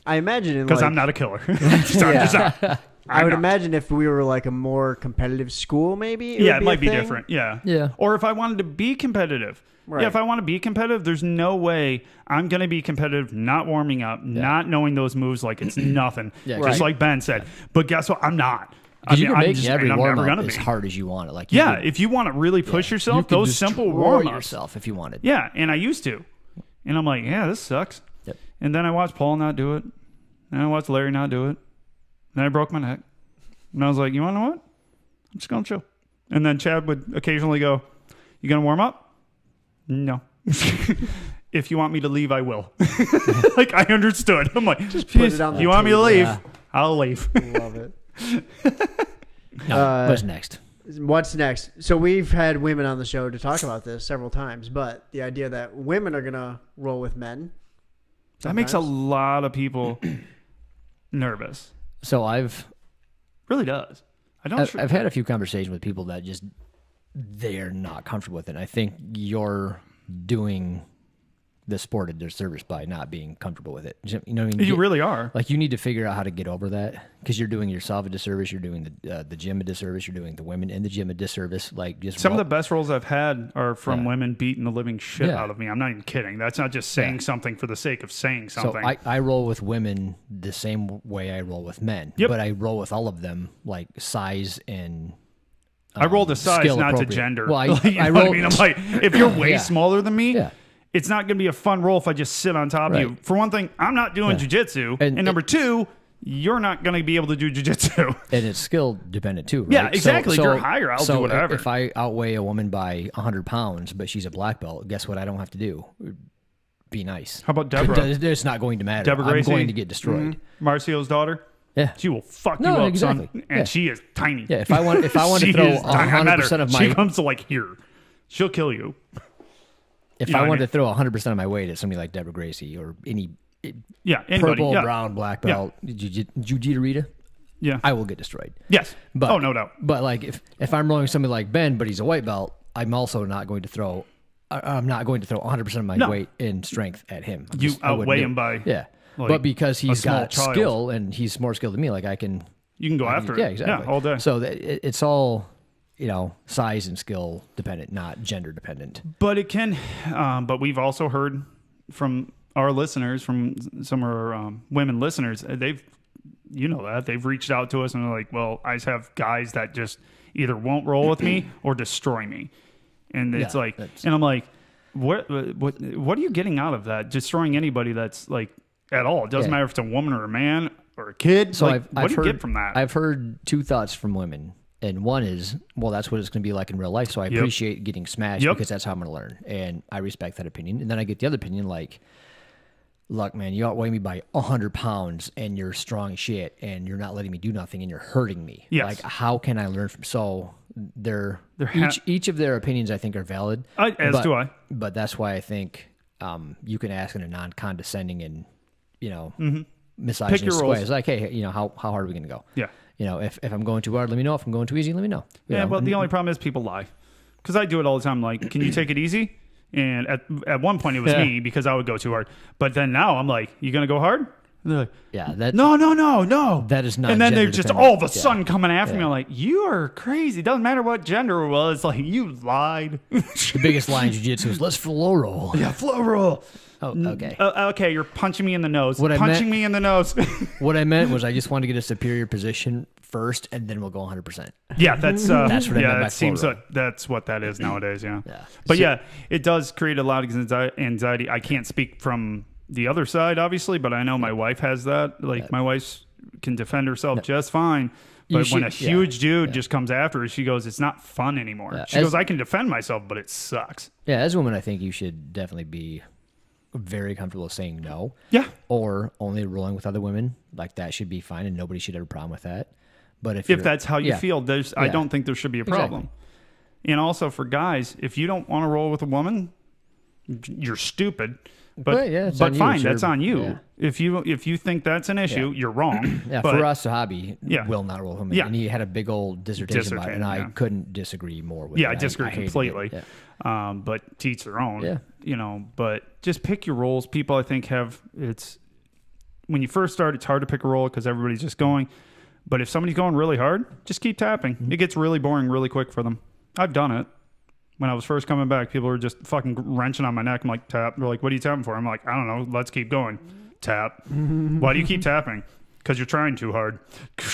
I imagine in because like, I'm not a killer. So I'm just not. I would not. imagine if we were like a more competitive school, maybe. Yeah, would it might a be thing. different. Yeah. Yeah. Or if I wanted to be competitive. Right. Yeah, if I want to be competitive, there's no way I'm going to be competitive not warming up, not knowing those moves like it's nothing. Yeah, just right. like Ben said. But guess what? I'm not. Because you can I'm make just- every and I'm warm never up gonna as be. hard as you want it. Like you Yeah, could- if you want to really push you yourself, could those simple destroy warm ups. yourself if you wanted. Yeah, and I used to. And I'm like, yeah, this sucks. Yep. And then I watched Paul not do it. And I watched Larry not do it. Then I broke my neck. And I was like, you want to know what? I'm just going to chill. And then Chad would occasionally go, you going to warm up? No. If you want me to leave, I will. Like, I understood. I'm like, just put it on the you want me to table. leave? Yeah. I'll leave. Love it. No, what's next? What's next? So we've had women on the show to talk about this several times, but the idea that women are gonna roll with men. That makes a sometimes. lot of people nervous. So I've Really does. I don't. I've had a few conversations with people that just they're not comfortable with it. And I think you're doing the sport a disservice by not being comfortable with it. You know what I mean? You really are. Like you need to figure out how to get over that because you're doing yourself a disservice. You're doing the gym a disservice. You're doing the women in the gym a disservice. Like just Some of the best roles I've had are from Yeah. women beating the living shit Yeah. out of me. I'm not even kidding. That's not just saying something for the sake of saying So something. I roll with women the same way I roll with men. Yep. But I roll with all of them like size and I roll to size, skill not to appropriate. gender. Well, You know I what roll. I mean? I'm like, if you're way Yeah. smaller than me, Yeah. it's not going to be a fun roll if I just sit on top Right. of you. For one thing, I'm not doing jujitsu. And And number two, you're not going to be able to do jujitsu. And it's skill dependent too, right? Yeah, exactly. If you're higher, I'll do whatever. If I outweigh a woman by 100 pounds, but she's a black belt, guess what I don't have to do? Be nice. How about Deborah? It's not going to matter. Deborah I'm Gracie? going to get destroyed. Marcio's daughter? Yeah. She will fuck No, you up, exactly. son. And Yeah. she is tiny. Yeah, if I want to She throw is tiny. I met her. 100% of She my comes to like here. She'll kill you. if you know I what I wanted mean? to throw 100% of my weight at somebody like Deborah Gracie or any Yeah, anybody. purple, yeah. brown, black Yeah. belt, Jiu-Jitsu, Yeah. I will get destroyed. Yes. But, oh, no doubt. But like if I'm rolling somebody like Ben, but he's a white belt, I'm also not going to throw. I'm not going to throw 100% of my No. weight in strength at him. You I wouldn't outweigh do him it. by, yeah. like, But because a he's small got child. skill and he's more skilled than me, like I can. You can go after it. Yeah, exactly. Yeah, all day. So it's all, size and skill dependent, not gender dependent. But it can, but we've also heard from our listeners, from some of our women listeners, they've reached out to us and they're like, well, I just have guys that just either won't roll with me or destroy me. And it's Yeah, like, that's- and I'm like, what are you getting out of that? Destroying anybody that's like at all. It doesn't Yeah. matter if it's a woman or a man or a kid. So like, I've what do you heard get from that? I've heard two thoughts from women, and one is, well, that's what it's going to be like in real life. So I appreciate getting smashed Yep. because that's how I'm going to learn, and I respect that opinion. And then I get the other opinion, like, look, man, you outweigh me by 100 pounds, and you're strong as shit, and you're not letting me do nothing, and you're hurting me. Yes. Like, how can I learn from? So They're ha- each of their opinions, I think, are valid. As but, do I. But that's why I think you can ask in a non-condescending and, you know, Pick misogynist your way. roles. It's like, hey, you know, how hard are we going to go? Yeah. You know, if I'm going too hard, let me know. If I'm going too easy, let me know. You Yeah, know, but the only problem is people lie. Because I do it all the time. Like, can you take it easy? And at one point it was me because I would go too hard. But then now I'm like, you gonna go hard? And they're like, yeah, that no. that is not. And then they're gender just dependent. all of a sudden coming after me. I'm like, you are crazy. Doesn't matter what gender it was. Like, you lied. The biggest line in jiu-jitsu is let's flow roll. Yeah, flow roll. Oh, okay. Okay, you're punching me in the nose. What I punching meant- me in the nose. What I meant was I just wanted to get a superior position first, and then we'll go 100%. Yeah, that's That's what I meant yeah. by It seems flow like that's what that is nowadays. Yeah. Yeah. But yeah, it does create a lot of anxiety. I can't speak from the other side, obviously, but I know my wife has that. Like my wife can defend herself just fine. You But when a should- huge dude just comes after her, she goes, "It's not fun anymore." Yeah. She goes, "I can defend myself, but it sucks." Yeah, as a woman, I think you should definitely be very comfortable saying no. Yeah. Or only rolling with other women. Like that should be fine, and nobody should have a problem with that. But if If that's how you feel, I Yeah. don't think there should be a problem. And also for guys, if you don't want to roll with a woman, you're stupid. But, yeah, it's but on you. fine, It's your- that's on you. yeah. If you think that's an issue, you're wrong. Yeah, but, for us, Hobby Yeah. will not roll with him. Yeah. And he had a big old dissertation about it, and I yeah. couldn't disagree more with Yeah, it. I disagree hated it. completely. Yeah. But to each their own. Yeah. You know, but just pick your roles. People, I think, it's when you first start, it's hard to pick a role because everybody's just going. But if somebody's going really hard, just keep tapping. Mm-hmm. It gets really boring really quick for them. I've done it. When I was first coming back, people were just fucking wrenching on my neck. I'm like, tap. They're like, what are you tapping for? I'm like, I don't know. Let's keep going. Tap. Why do you keep tapping? Because you're trying too hard.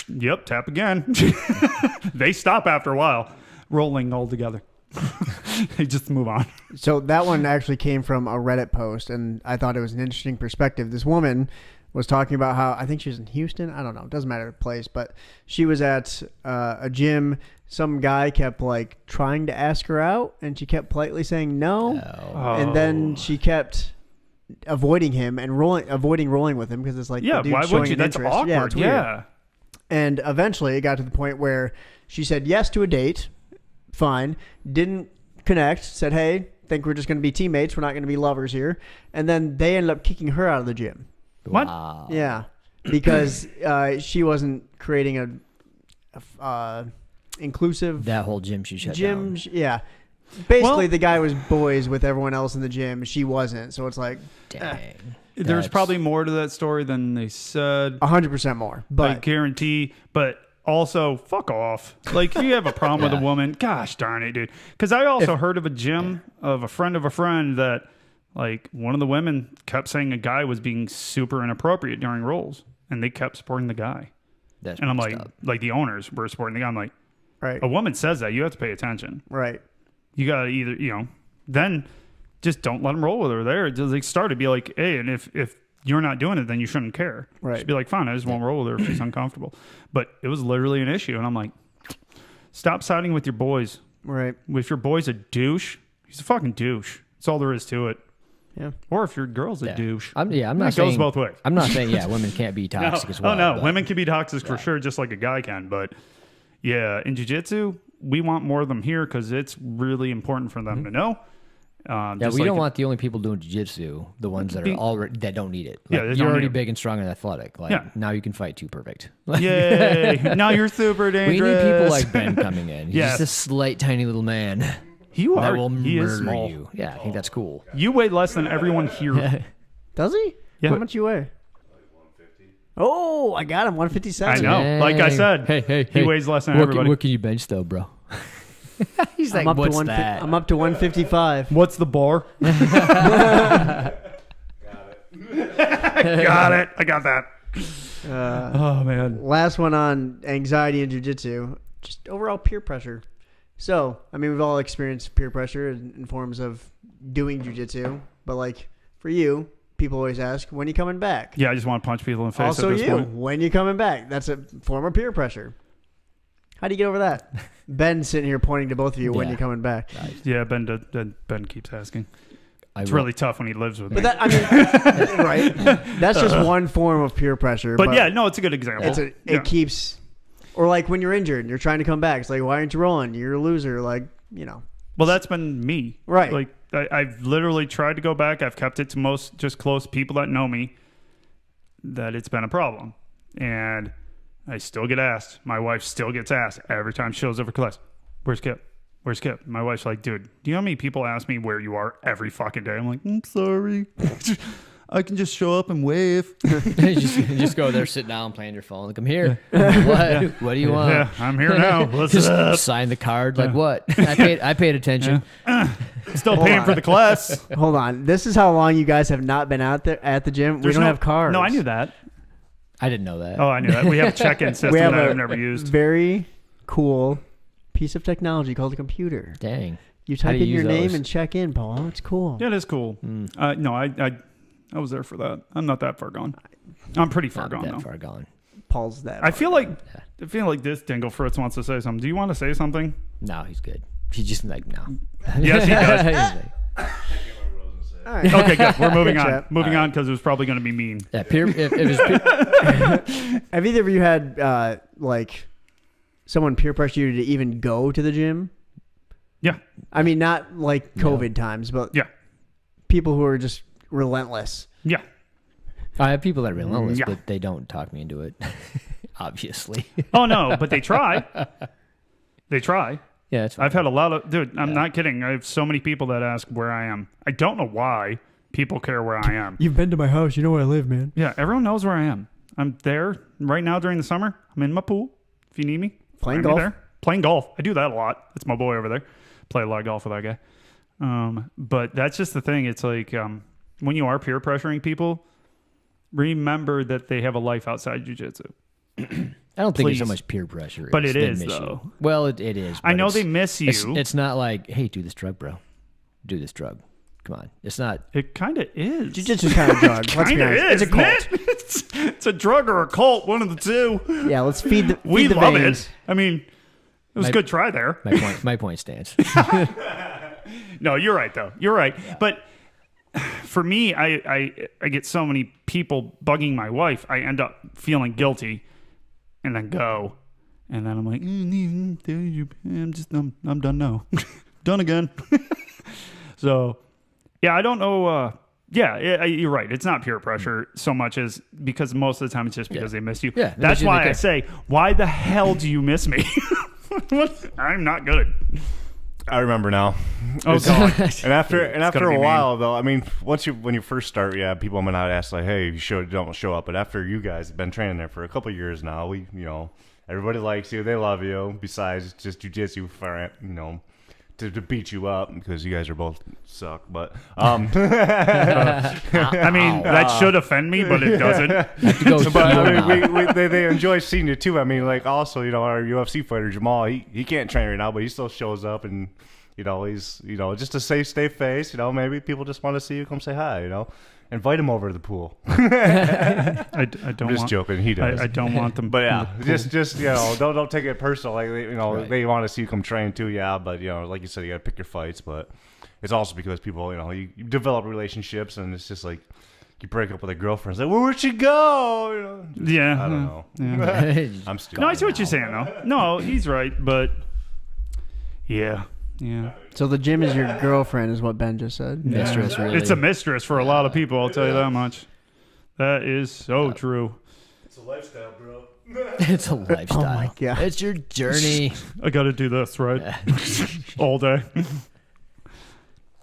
Yep, tap again. They stop after a while. Rolling all together. They just move on. So that one actually came from a Reddit post, and I thought it was an interesting perspective. This woman was talking about how, I think she was in Houston. I don't know. It doesn't matter the place, but she was at a gym. Some guy kept like trying to ask her out, and she kept politely saying no. And then she kept avoiding him and avoiding rolling with him because it's like, Yeah, the dude's why showing would you? an That's interest. awkward. Yeah, it's weird. Yeah. And eventually it got to the point where she said yes to a date. Fine. Didn't connect. Said, hey, think we're just going to be teammates. We're not going to be lovers here. And then they ended up kicking her out of the gym. What? Wow. Yeah. Because she wasn't creating a inclusive That whole gym she shut gym. down. Yeah. Basically, Well- the guy was boys with everyone else in the gym. She wasn't. So it's like Dang. There's That's- probably more to that story than they said. 100% more. I But guarantee. But also, fuck off. Like, if you have a problem with Yeah. a woman, gosh darn it, dude. Because I also heard of a gym of a friend that, like, one of the women kept saying a guy was being super inappropriate during rolls, and they kept supporting the guy. That's And I'm messed like, up. the owners were supporting the guy. I'm like, right. a woman says that, you have to pay attention. Right. You got to either, then just don't let them roll with her there. Just like start to be like, hey, and if you're not doing it, then you shouldn't care. Right. Just be like, fine, I just won't roll with her if she's uncomfortable. But it was literally an issue. And I'm like, stop siding with your boys. Right. If your boy's a douche, he's a fucking douche. That's all there is to it. Yeah. Or if your girl's a Yeah. douche. I'm It not goes saying both ways. I'm not saying women can't be toxic as well. Oh, no. but- Women can be toxic for sure, just like a guy can. But yeah, in jiu-jitsu, we want more of them here because it's really important for them to know. Yeah, Just we like don't want the only people doing jiu-jitsu, the ones that are already that don't need it. Yeah, Like, they you're don't already need it. big and strong and athletic. Like Yeah. now you can fight too. Perfect. Yay! Now you're super We dangerous. need people like Ben coming in. He's Yes. just a slight, tiny little man You that are. will He is murder small. you. Yeah, I think that's cool. You weigh less than everyone here. Does he? Yeah. How much you weigh? Oh, I got him. 157. I know. Like I said, hey, he weighs less than what everybody. What can you bench though, bro? He's like, I'm up what's to that? I'm up to 155. What's the bar? Got it. I got that. Oh man. Last one on anxiety and jiu-jitsu, just overall peer pressure. So, I mean, we've all experienced peer pressure in forms of doing jiu-jitsu, but like for you, people always ask, when you coming back? Yeah, I just want to punch people in the face Also at this you, point. when you coming back? That's a form of peer pressure. How do you get over that? Ben's sitting here pointing to both of you when Yeah. you coming back. Yeah, Ben keeps asking. I It's will- really tough when he lives with me. But that, I mean, right? That's just one form of peer pressure. But yeah, no, it's a good example. it Yeah. keeps, or like when you're injured and you're trying to come back, it's like, why aren't you rolling? You're a loser. Like, Well, that's been me. Right. Like I've literally tried to go back. I've kept it to most just close people that know me that it's been a problem. And I still get asked. My wife still gets asked every time she shows over class, where's Kip? Where's Kip? My wife's like, dude, do you know how many people ask me where you are every fucking day? I'm like, I'm sorry. I can just show up and wave. just go there, sit down, play on your phone. Like, I'm here. What? What do you want? Yeah, I'm here now. What's Just up? sign the card. Like, what? I paid attention. Still paying for the class. Hold on. This is how long you guys have not been out there at the gym. We don't have cars. No, I knew that. I didn't know that. Oh, I knew that. We have a check-in system that I've never used. Very cool piece of technology called a computer. Dang. You How type do in you your use name those? and check in, Paul. It's cool. Yeah, it is cool. No, I was there for that. I'm not that far gone. I'm pretty far Not gone, that though. far gone. Paul's that. I feel like this Dingle Fritz wants to say something. Do you want to say something? No, he's good. He's just like, no. Yes, he does. He's like, All right. Okay, good. We're moving on. Chat. Moving on because it was probably going to be mean. yeah, if it's peer, Have either of you had like someone peer pressure you to even go to the gym? Yeah. I mean, not like COVID times, but Yeah. people who are just relentless. Yeah. I have people that are relentless, Yeah. but they don't talk me into it. Obviously. Oh, no, but they try. They try. Yeah, it's fine. I've had a lot of... Dude, I'm not kidding. I have so many people that ask where I am. I don't know why people care where I am. You've been to my house. You know where I live, man. Yeah, everyone knows where I am. I'm there right now during the summer. I'm in my pool. If you need me, Playing find me golf? there. Playing golf. I do that a lot. That's my boy over there. Play a lot of golf with that guy. But that's just the thing. It's like when you are peer pressuring people, remember that they have a life outside jiu-jitsu. I don't think it's so Please. much peer pressure. But it's it they is, miss though. you. Well, it is. I but know it's- they miss you. It's not like, hey, do this drug, bro. Do this drug. Come on. It's not. It kind of is. Jiu-jitsu's kind of drug. Let's be Kind of honest. is. It's a cult. man. It's a drug or a cult, one of the two. Yeah, let's feed the We feed the love veins. it. I mean, it was a good try there. My point stands. No, you're right, though. You're right. But for me, I get so many people bugging my wife, I end up feeling guilty and then go. And then I'm like, I'm done now. Done again. So, yeah, I don't know. You're right. It's not peer pressure so much as because most of the time it's just because they miss you. Yeah, That's they why I care. say, why the hell do you miss me? I'm not good. I remember now. Oh, God. And after gonna be a while, though, I mean, when you first start, yeah, people might not ask like, "Hey, you don't show up." But after you guys have been training there for a couple of years now, everybody likes you, they love you. Besides just jujitsu, for to beat you up because you guys are both suck. But I mean, that should offend me, but it doesn't. but I mean, they enjoy seeing you too. I mean, like also, our UFC fighter Jamal, he can't train right now, but he still shows up and he's just a stay face. Maybe people just want to see you, come say hi. Invite him over to the pool. I don't. I'm just joking. He does. I don't want them. But yeah, just don't take it personal. Like Right. they want to see you come train too. Yeah, but like you said, you got to pick your fights. But it's also because people, you develop relationships, and it's just like you break up with a girlfriend. It's like, well, where'd she go? Yeah. I don't know. Yeah. I'm stupid. No, I see what you're saying though. No, he's right, but yeah. So the gym is your girlfriend, is what Ben just said. Mistress, really. It's a mistress for a lot of people. I'll tell you that much. That is so true. It's a lifestyle, bro. It's a lifestyle. Oh my God. It's your journey. I got to do this right all day.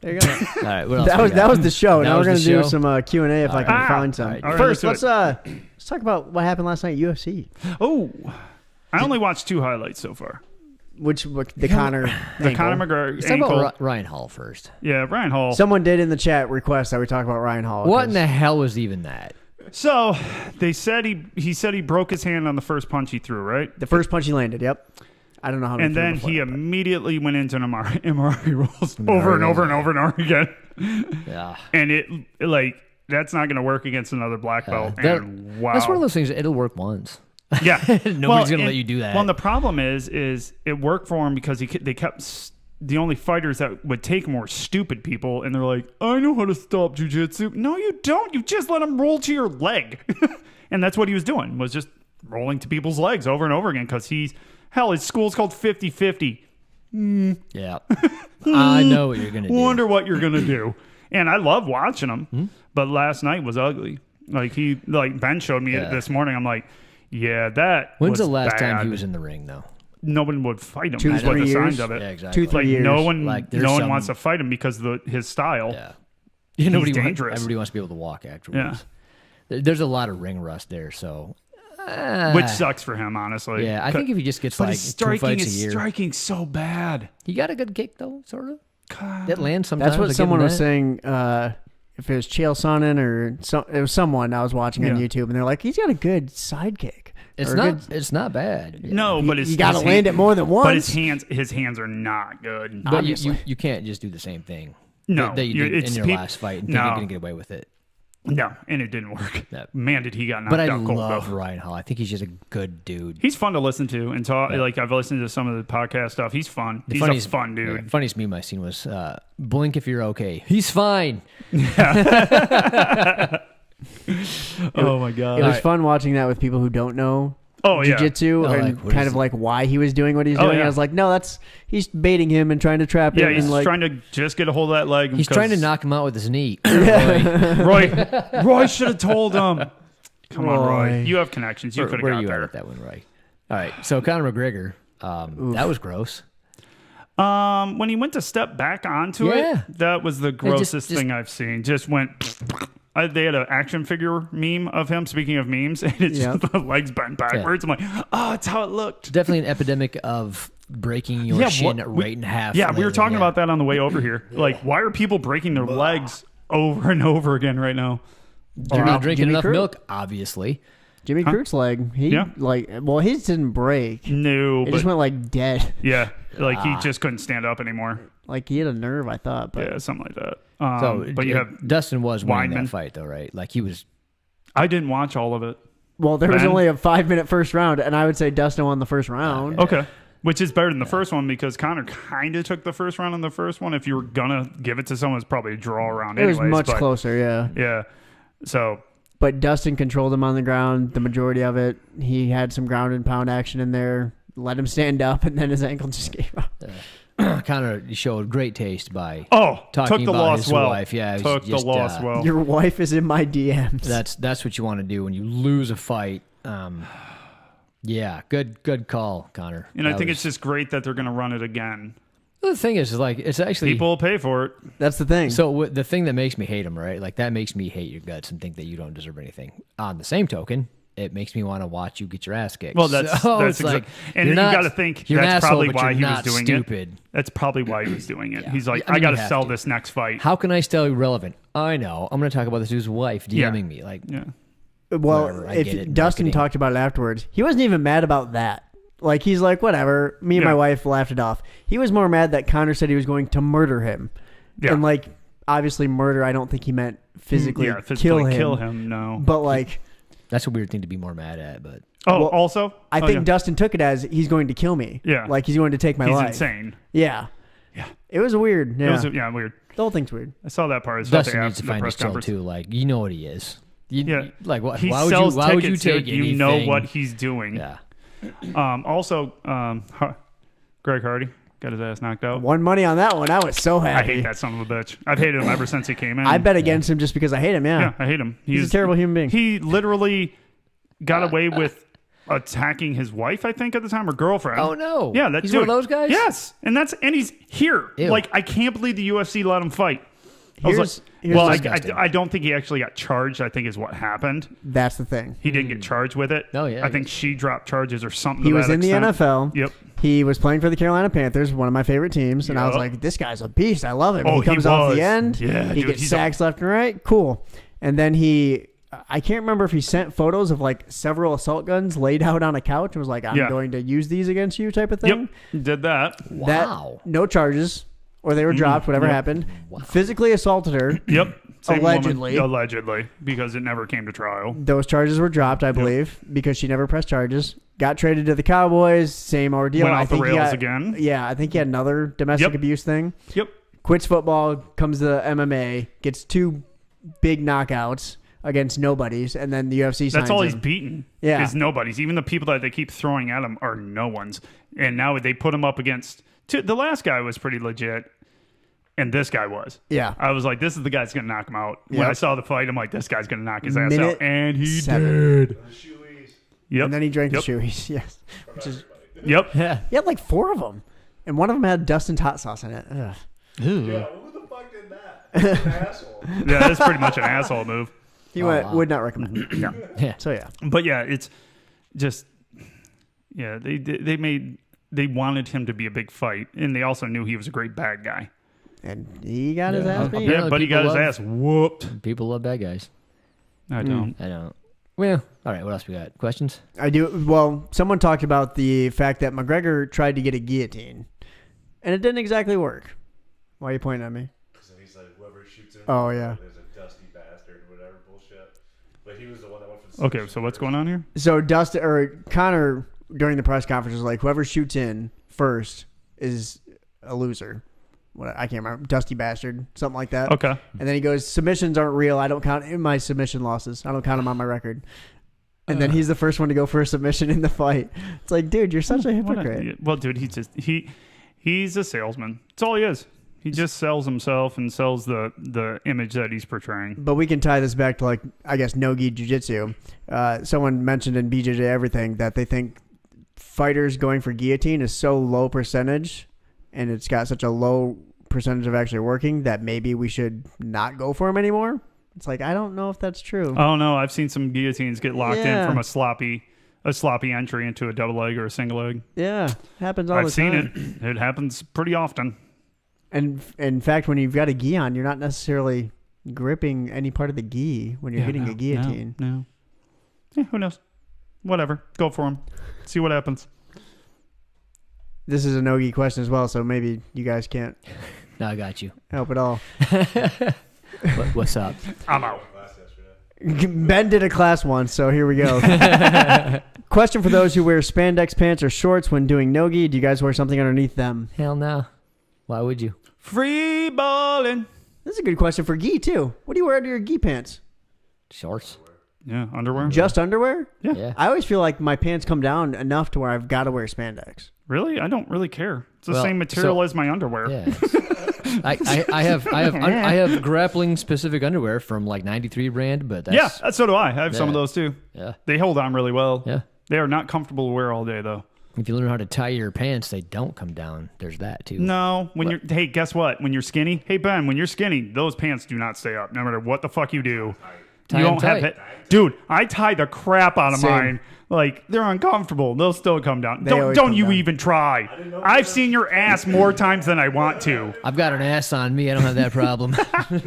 There you go. All right. What else we got? That was the show. That Now we're was gonna the do show? some Q&A if I can right. find some. All right. All right, First, let's let's do talk about what happened last night at UFC. Oh, I only watched 2 highlights so far. The Conor The ankle. Conor McGregor Let's talk ankle. about Ryan Hall first. Yeah, Ryan Hall. Someone did in the chat request that we talk about Ryan Hall. What in the hell was even that? So they said he said he broke his hand on the first punch he threw, right? The first punch he landed. Yep. I don't know how. Many And then before he that, but- immediately went into an MRI rolls over and over and over and over again. Yeah. And it like that's not going to work against another black belt. And wow, That's one of those things. It'll work once. Yeah, Nobody's gonna let you do that. Well, and the problem is it worked for him because they kept the only fighters that would take more stupid people, and they're like, I know how to stop jiu-jitsu. No, you don't. You just let him roll to your leg, and that's what he was doing, was just rolling to people's legs over and over again because his school's called 50-50. Yeah. I know what you're going to do. Wonder what you're gonna do. And I love watching him, but last night was ugly. Like Ben showed me it this morning. I'm like, yeah, that. When's was the last time bad. he was in the ring, though? Nobody would fight him. 2, That's what 3 the signs years? of it. Yeah, exactly. 2, 3 Like years. no one, Like, there's no one some- wants to fight him because of his style. Yeah. He's Nobody dangerous. Everybody wants to be able to walk afterwards. There's a lot of ring rust there, so. Which sucks for him, honestly. Yeah, I think if he just gets But like his 2 striking fights a is year. striking so bad. He got a good kick, though, sort of. That lands sometimes. That's what I give someone him was that. saying. If it was Chael Sonnen or it was someone I was watching on Yeah. YouTube, and they're like, he's got a good sidekick. It's Or a not. good- It's not bad. Yeah. No, but you got to land it more than once. But his hands are not good. But obviously. you can't just do the same thing. No, that you did it's in your peop- last fight and think No. you're gonna get away with it. No, and it didn't work. Yeah. Man, did he got knocked But I out cold love though. Ryan Hall. I think he's just a good dude. He's fun to listen to and talk. Like I've listened to some of the podcast stuff. He's fun. He's a fun dude. The funniest meme I seen was blink if you're okay. He's fine. Oh my god. it was fun watching that with people who don't know Oh yeah. jiu-jitsu Oh, and like, what kind is of it? like why he was doing what he's Oh, doing. yeah. I was like, no, he's baiting him and trying to trap Yeah, him. he's and like, trying to just get a hold of that leg. He's trying to knock him out with his knee. Roy should have told him. Come on, Roy. Roy. You have connections. You could Where have are got you at there. with that one, right? All right. So Conor McGregor, that was gross. When he went to step back onto Yeah. it, that was the grossest just- thing I've seen. Just went. They had an action figure meme of him. Speaking of memes, and it's Yeah. just the legs bent backwards. I'm like, oh, it's how it looked. Definitely an epidemic of breaking your shin right in half. Yeah, we were lately, talking about that on the way over here. Like, why are people breaking their legs over and over again right now? They're not drinking Jimmy enough Crute. milk, obviously. Jimmy Crute's leg, Yeah. his didn't break. No, It just but went like dead. yeah, like he just couldn't stand up anymore. Like he had a nerve, I thought. But Yeah, something like that. So, but you have. Dustin was winning Weidman. that fight, though, right? Like he was. I didn't watch all of it. well, there was Ben? only a 5-minute first round, and I would say Dustin won the first round. Okay. Which is better than the first one because Connor kind of took the first round in the first one. If you were gonna give it to someone, it's probably a draw round. It was anyways, much but, closer, yeah. Yeah. So But Dustin controlled him on the ground the majority of it. He had some ground and pound action in there. Let him stand up, and then his ankle just gave out. Conor showed great taste by took talking the about loss his well. wife. Yeah, it was Took just, the loss well. Your wife is in my DMs. That's what you want to do when you lose a fight. Yeah, good call, Connor. And I think it's just great that they're gonna run it again. the thing is like it's actually People will pay for it. That's the thing. So the thing that makes me hate him, right? Like that makes me hate your guts and think that you don't deserve anything. On the same token, it makes me want to watch you get your ass kicked. Well, that's it's like and you're you not- got to think you're an that's asshole, probably but why you're he was not doing stupid. it. That's probably why he was doing it. Yeah. He's like, I mean, I got to you have sell to. this next fight. How can I stay relevant? I know. I'm going to talk about this dude's wife DMing me. Like, Yeah. well, whatever, I get if it, Dustin marketing. talked about it afterwards, he wasn't even mad about that. Like he's like, whatever. Me and my Yeah. wife laughed it off. He was more mad that Connor said he was going to murder him. Yeah. And like, obviously, murder. I don't think he meant physically, Yeah, physically kill him. No. But like, that's a weird thing to be more mad at. But Oh, well, also, I Oh, think yeah. Dustin took it as he's going to kill me. Yeah. Like he's going to take my he's life. insane. Yeah. Yeah. It was weird. Yeah. It was weird. The whole thing's weird. I saw that part. It's what they Dustin needs asked to in the find his press chill conference. too. Like, you know what he is. Yeah. Like, what? He Why would sells you? Why would tickets. you take Dude, you know anything? what he's doing. Yeah. Also, Greg Hardy got his ass knocked out. Won money on that one. I was so I happy. hate that son of a bitch. I've hated him ever since he came in. I bet against him just because I hate him. Yeah. Yeah, I hate him. He's a terrible human being. He literally got away with attacking his wife, I think, at the time, or girlfriend. Oh no. Yeah, that he's dude. one of those guys. Yes, and he's here. Ew. Like, I can't believe the UFC let him fight. I was Here's well, disgusting. I don't think he actually got charged. I think is what happened. That's the thing. He didn't get charged with it. Oh, yeah, I I think she dropped charges or something. He to was that in the extent. NFL. Yep. He was playing for the Carolina Panthers, one of my favorite teams, and I was Yep. like, "This guy's a beast. I love him." Oh, he comes off was. the end. Yeah, he dude, gets he's sacks left and right. Cool. And then I can't remember if he sent photos of like several assault guns laid out on a couch and was like, "I'm Yeah. going to use these against you," type of thing. Yep. Did that. Wow. No charges, or they were dropped. Whatever Yep. happened. Physically assaulted her. Yep. Same Allegedly. woman. Allegedly, because it never came to trial. Those charges were dropped, I believe, because she never pressed charges. Got traded to the Cowboys. Same ordeal. Went I off the think he rails got- again. Yeah, I think he had another domestic Yep. abuse thing. Yep. Quits football, comes to MMA, gets 2 big knockouts against nobodies, and then the UFC signs That's all he's him. beaten. Yeah. Is nobody's. Even the people that they keep throwing at him are no ones. And now they put him up against The last guy was pretty legit, and this guy was. Yeah. I was like, this is the guy that's going to knock him out. When Yep. I saw the fight, I'm like, this guy's going to knock his ass Minute out. And he 7. did. Yep. And then he drank Yep. the shoeies. Yes. Which is, Yep. Yeah. he had like 4 of them. And one of them had Dustin's hot sauce in it. Ugh. Ooh. Yeah, who the fuck did that? What an asshole. Yeah, that's pretty much an asshole move. He Oh, went, wow. would not recommend. Yeah. Yeah. So yeah. But yeah, it's just, yeah, they wanted him to be a big fight, and they also knew he was a great bad guy. And he got his ass beat. Apparently Yeah, but he got people his love- ass whooped. People love bad guys. I don't. I don't. Well, all right. What else we got? Questions? I do. Well, someone talked about the fact that McGregor tried to get a guillotine, and it didn't exactly work. Why are you pointing at me? Because then he's like, whoever shoots him, Oh, yeah. there's a dusty bastard, whatever bullshit. But he was the one that went for the Okay, submission so what's first. going on here? So Dustin or Connor during the press conference was like, whoever shoots in first is a loser. What I can't remember, dusty bastard, something like that. Okay. And then he goes, submissions aren't real. I don't count in my submission losses. I don't count them on my record. And then he's the first one to go for a submission in the fight. It's like, dude, you're such a hypocrite. Well, dude, he's a salesman. That's all he is. He just sells himself and sells the image that he's portraying. But we can tie this back to, like, I guess, no-gi jiu-jitsu. Someone mentioned in BJJ Everything that they think fighters going for guillotine is so low percentage, and it's got such a low percentage of actually working, that maybe we should not go for him anymore. It's like, I don't know if that's true. Oh no, I've seen some guillotines get locked Yeah. in from a sloppy entry into a double leg or a single leg. Yeah, happens all I've the seen time. it. It happens pretty often. And in fact, when you've got a gi on, you're not necessarily gripping any part of the gi when you're hitting a guillotine. No. Yeah, who knows? Whatever. Go for him. See what happens. This is a no-gi question as well, so maybe you guys can't No, I got you. help at all. What's up? I'm out. Ben did a class once, so here we go. Question for those who wear spandex pants or shorts when doing no-gi. Do you guys wear something underneath them? Hell no. Why would you? Free balling. This is a good question for gi, too. What do you wear under your gi pants? Shorts? Yeah, underwear. Just underwear? Yeah. I always feel like my pants come down enough to where I've got to wear spandex. Really? I don't really care. It's the Well, same material so- as my underwear. Yeah. I have grappling specific underwear from like 93 brand, but that's, Yeah, so do I. I have some of Yeah. those too. yeah. They hold on really well. Yeah. They are not comfortable to wear all day though. If you learn how to tie your pants, they don't come down. There's that too. No, hey, guess what? When you're skinny, hey Ben, when you're skinny, those pants do not stay up no matter what the fuck you do. Tie you 'em don't have tight. Dude, I tie the crap out of Same. mine. Like they're uncomfortable. They'll still come down. They Don't always don't come you down. even try. I've seen your ass more times than I want to. I've got an ass on me. I don't have that problem.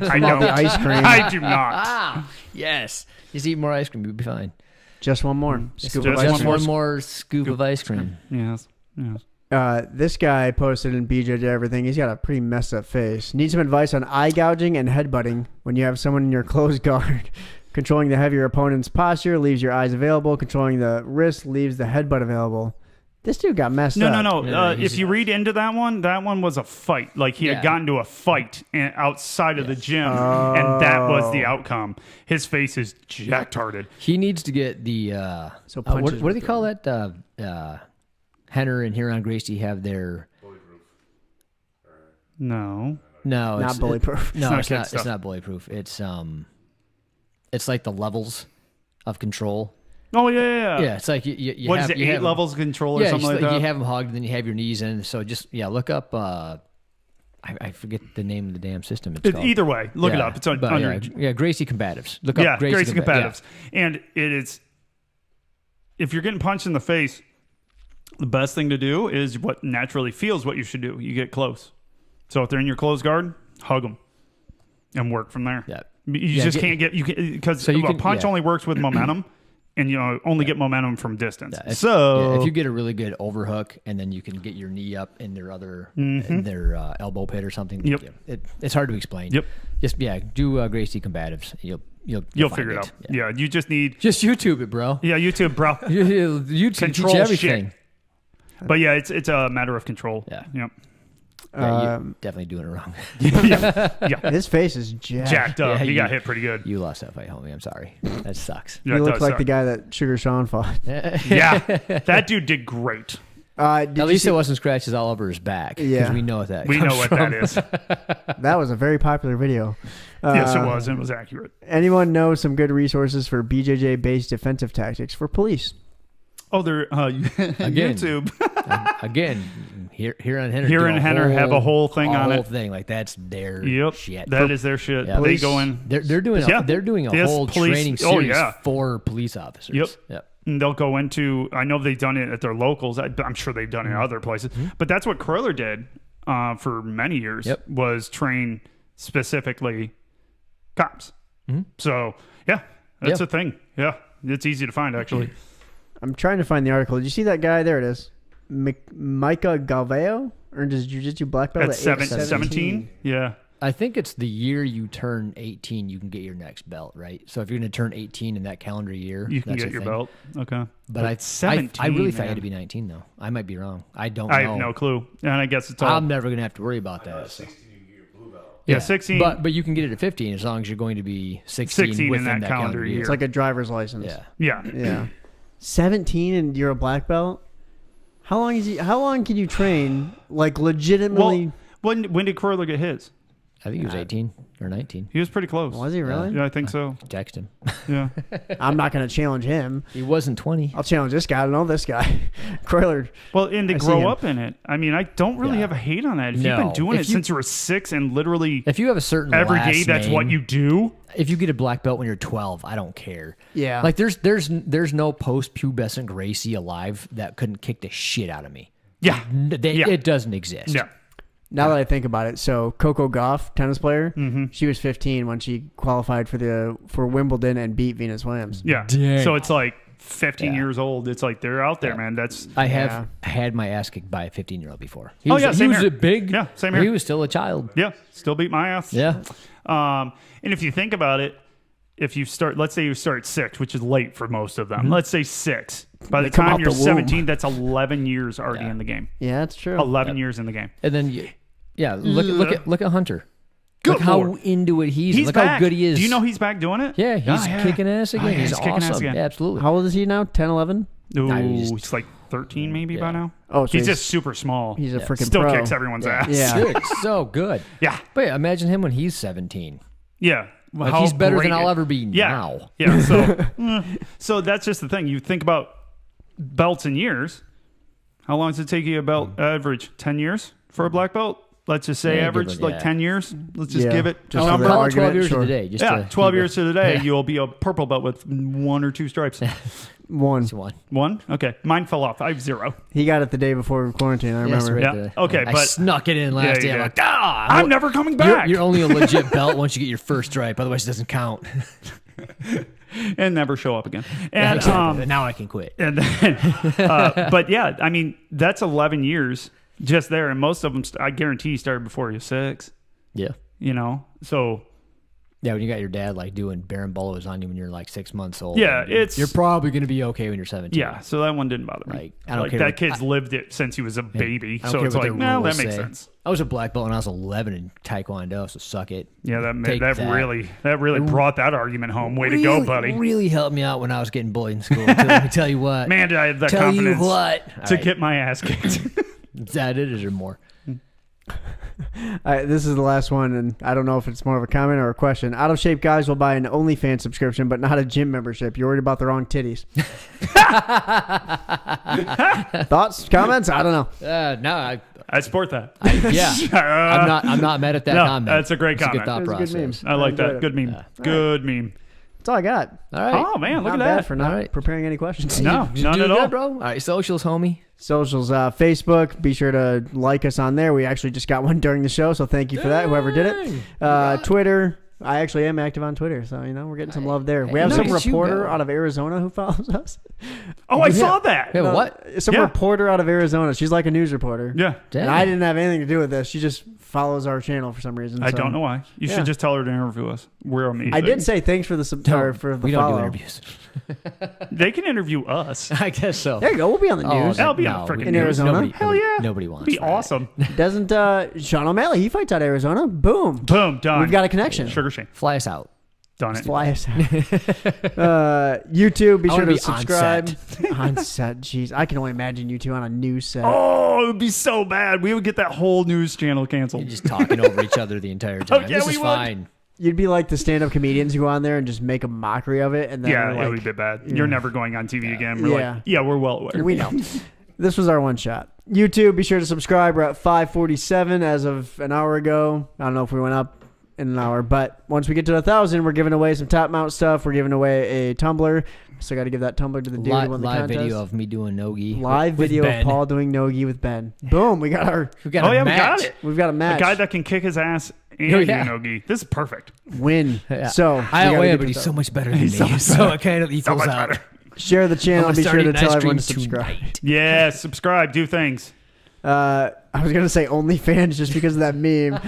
I know. the ice cream. I do not. Ah, yes. Just eat more ice cream. You'll be fine. Just one more. Scoop of Just ice Just cream. one more scoop of ice cream. Yes. Yes. This guy posted in BJJ Everything. He's got a pretty messed up face. Need some advice on eye gouging and headbutting when you have someone in your closed guard. Controlling the heavier opponent's posture leaves your eyes available. Controlling the wrist leaves the headbutt available. This dude got messed up. No. Yeah, If you read into that one was a fight. Like he Yeah. had gotten to a fight outside of the gym, and that was the outcome. His face is jack-tarded. He needs to get the So what punches do they with call that? Henner and Huron Gracie have their No. no, Not it's, bulletproof. No, not it's kid not. stuff. It's not bulletproof. It's like the levels of control. Oh yeah. Yeah, it's like you What have, is it? you 8 have levels of control or Yeah, something just like that. you have them hugged, and then you have your knees in. So just look up. I forget the name of the damn system. It's called. Either way, look it Yeah, up. It's on, but under. yeah, Gracie Combatives. Look Yeah, up Gracie Combatives. And it is, if you're getting punched in the face, the best thing to do is what naturally feels what you should do. You get close. So if they're in your closed guard, hug them and work from there. Yeah. You just can't get, because So you a can- punch yeah. only works with momentum and only get momentum from distance. Yeah, if- So if you get a really good overhook, and then you can get your knee up in their other in their elbow pit or something. Yep. Yeah, it's hard to explain. Yep. Just do Gracie Combatives. You'll find figure it out. Yeah. Yeah, you just need, Just YouTube it, bro. YouTube, bro. YouTube Control teach everything. shit. But yeah, it's a matter of control. Yeah. Yep. Yeah, you're definitely doing it wrong. Yeah. His face is jacked. Jacked up. Yeah, he you- got hit pretty good. You lost that fight, homie. I'm sorry. That sucks. Yeah, He it looked does like suck. the guy that Sugar Sean fought. Yeah, that dude did great. Did At you least see- it wasn't scratches all over his back. Yeah. Because we know what that We comes know what from. that is. that was a very popular video. Yes, it was. It was accurate. Anyone know some good resources for BJJ-based defensive tactics for police? Oh, they're YouTube. Again, here and Henner. Here do and a Henner have a whole thing on whole it. thing. Like that's their Yep, shit. that is their shit. Yeah. They go in. They're doing Yeah. they're doing a Yes, whole police- training oh, series yeah. for police officers. Yep. And they'll go into. I know they've done it at their locals. I'm sure they've done it in other places. But that's what Curler did for many years. Yep. Was train specifically cops. So yeah, that's Yeah. a thing. Yeah, it's easy to find actually. I'm trying to find the article. Did you see that guy? There it is. Micah Galveo earned his jiu-jitsu black belt At at 17. Yeah. I think it's the year you turn 18, you can get your next belt, right? So if you're going to turn 18 in that calendar year, You can that's get a your thing. belt. Okay. But I 17. I really thought you man. had to be 19 though. I might be wrong. I don't know. I have no clue. And I guess it's all. I'm never going to have to worry about that. So. Yeah, 16. But you can get it at 15 as long as you're going to be 16, 16 in within that calendar year. It's like a driver's license. Yeah. Yeah. Yeah. 17 and you're a black belt? How long can you train like legitimately? Well, when did Curler get his? I think he was 18 or 19. He was pretty close. Was he really? Yeah, I think so. Text him. Yeah. I'm not going to challenge him. He wasn't 20. I'll challenge this guy. I don't know this guy. Croyler. Well, and to I see grow him. up in it. I mean, I don't really Yeah. have a hate on that. If you've No. been doing If it you- since you were 6 and literally If you have a certain every last day that's what name, you do. If you get a black belt when you're 12, I don't care. Yeah. Like there's no post-pubescent Gracie alive that couldn't kick the shit out of me. Yeah. Yeah. It doesn't exist. Yeah. Now that I think about it, so Coco Gauff, tennis player, she was 15 when she qualified for Wimbledon and beat Venus Williams. Yeah. Dang. So it's like 15 Yeah. years old. It's like they're out there, Yeah. man. That's I have Yeah. had my ass kicked by a 15-year-old before. He Oh, was, yeah, same he was here. a big. Yeah, same here. He was still a child. yeah, still beat my ass. Yeah. And if you think about it, if you start, let's say you start at 6, which is late for most of them. Let's say 6. By the come time out you're the womb. 17, that's 11 years already Yeah. in the game. Yeah, that's true. 11 years in the game. And then, look at Hunter. Good look how Lord. into it he's. He's look back. how good he is. Do you know he's back doing it? Yeah, he's kicking ass again. Oh, yeah, he's he's kicking ass awesome. again. Yeah, absolutely. How old is he now? 10, 11? Ooh, Nah, he's it's like 13 maybe by Yeah. now. Oh, so he's just super small. he's a freaking Still pro. kicks everyone's ass. Yeah. Dude, so good. Yeah. But yeah, imagine him when he's 17. Yeah. Like How he's better great than I'll it- ever be Yeah. now. Yeah. So, so that's just the thing. You think about belts in years. How long does it take you a belt average? 10 years for a black belt? Let's just say Yeah, average, give it- like yeah. 10 years. Let's just Yeah. give it Just a for number. the Call it argument, 12 years sure. to the day. Just Yeah, to 12 keep years it- to the day, Yeah. you'll be a purple belt with 1 or 2 stripes. One. Just one. 1? Okay. Mine fell off. I have 0. He got it the day before quarantine, I Yes, remember. right Yeah. there. Okay, I but- snuck it in last Yeah, day. you I'm did. like, I'm never coming You're, back. you're only a legit belt once you get your first stripe. Otherwise, it doesn't count. And never show up again. Yeah, And exactly. Now I can quit. And then, but yeah, I mean, that's 11 years just there. And most of them, I guarantee, started before you're 6, Yeah. you know? So, Yeah, when you got your dad like doing barambolos on you when you're like 6 months old. Yeah, and it's- you're probably going to be okay when you're 17. yeah, so that one didn't bother me. Like, I don't care that what- kid's lived it since he was a baby. I don't So care it's what like, the no, that rules makes say. sense. I was a black belt when I was 11 in Taekwondo, so suck it. Yeah, that Take that that. really brought that argument home. Way to go, buddy. Really helped me out when I was getting bullied in school. Too. Let me tell you what. Man, did I have that tell you confidence what. to All right. get my ass kicked. That it is or more. This is the last one, and I don't know if it's more of a comment or a question. Out of shape guys will buy an OnlyFans subscription, but not a gym membership. You're worried about the wrong titties. Thoughts, comments? I don't know. No, I support that. yeah. I'm not mad at that No, comment. that's a great It's a good comment. thought It was a good process. meme. I like enjoyed that. it. Good meme. Yeah. Good meme. That's all I got. All right. Oh, man, look Not at bad that. for not All right. preparing any questions. No, You none do at good, all. bro. All right, socials, homie. Socials, Facebook. Be sure to like us on there. We actually just got one during the show, so thank you for that, whoever did it. Twitter. I actually am active on Twitter, so we're getting some love there. We have Hey, some look at you reporter go. out of Arizona who follows us. Oh, I saw that. Yeah, No, what? Some Yeah. reporter out of Arizona. She's like a news reporter. Yeah. Damn. And I didn't have anything to do with this. She just follows our channel for some reason. I so- don't know why. You Yeah. should just tell her to interview us. We're amazing. I did say thanks for the or for the we don't follow. do interviews. They can interview us. I guess so. There you go. We'll be on the news. That'll be on no, freaking we- In Arizona? Nobody, Hell yeah. Nobody wants Be that. awesome. Doesn't Sean O'Malley? He fights out of Arizona. Boom. Boom. Done. We've got a connection. Sugar Shane. Fly us out. Done it. Fly us out. YouTube, be I sure wanna to be subscribe. On set, jeez. I can only imagine you two on a news set. Oh, it would be so bad. We would get that whole news channel canceled. You're just talking over each other the entire time. yeah, This we is would. fine. You'd be like the stand-up comedians who go on there and just make a mockery of it. And then Yeah, they're it would like, be bad. You're never going on TV again. We're Yeah. like, yeah, we're well aware. we know. This was our one shot. YouTube, be sure to subscribe. We're at 547 as of an hour ago. I don't know if we went up in an hour, but once we get to 1,000, we're giving away some top mount stuff. We're giving away a tumbler. Still got to give that tumbler to the dude who won the Live contest. video of me doing nogi. Live with video of Ben. Paul doing nogi with Ben. Boom, we got our We got Oh, a yeah, we match. got it. we've got a A match. guy that can kick his ass and Oh, do yeah. nogi. This is perfect. Win. Yeah. So I we gotta outweigh get him, but to he's the- so much better than He's me. so much So better. it kind of So equals much out. better. Share the I'm channel. gonna Be start sure to eating tell ice everyone cream to subscribe. tonight. Yeah, subscribe. Do things. I was gonna say OnlyFans just because of that meme.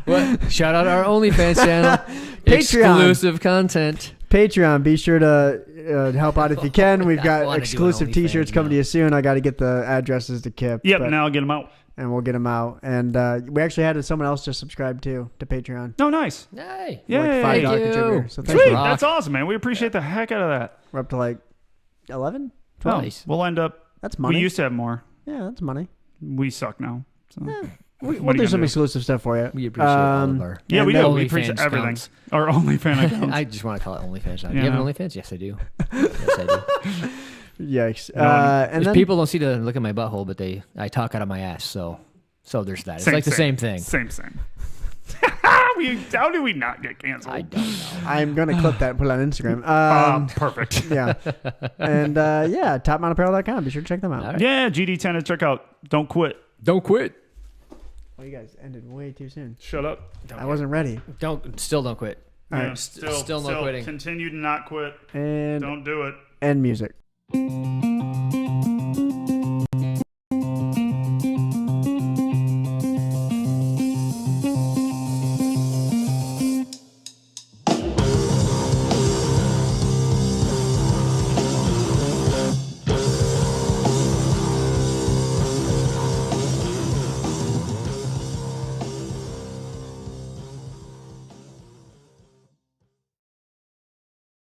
What? Shout out our OnlyFans channel. Patreon. Exclusive content. Patreon. Be sure to help out if you can. We've I got wanna do an exclusive OnlyFans T-shirts coming now. to you soon. I got to get the addresses to Kip. Yep, but- now I'll get him out. and we'll get them out. And we actually had someone else just subscribe too to Patreon. Oh, nice. Hey. Yay. Like $5 Thank you. contributor. So thanks Sweet. for- Rock. That's awesome, man. We appreciate the heck out of that. We're up to like 11. Oh, Nice. we'll end up. That's money. We used to have more. Yeah, that's money. We suck now. So. We'll What are do you some gonna do? exclusive stuff for you. We appreciate all Um, of our. Yeah, we And do. then We OnlyFans appreciate everything. counts. Our OnlyFans account. I just want to call it OnlyFans. Yeah, Do you have an no. OnlyFans? Yes, I do. Yes, I do. Yikes. No, And There's then people don't see to look at my butthole, but I talk out of my ass. So there's that. It's like the same thing. Same. How do we not get canceled? I don't know. I'm going to clip that and put it on Instagram. Perfect. Yeah. And yeah, topmountapparel.com. Be sure to check them out. All right. Yeah, GD10 to check out. Don't quit. Don't quit. Oh, you guys ended way too soon. Shut up. I wasn't ready. Still don't quit. All Yeah, right. Still no quitting. Continue to not quit. And Don't do it. end music.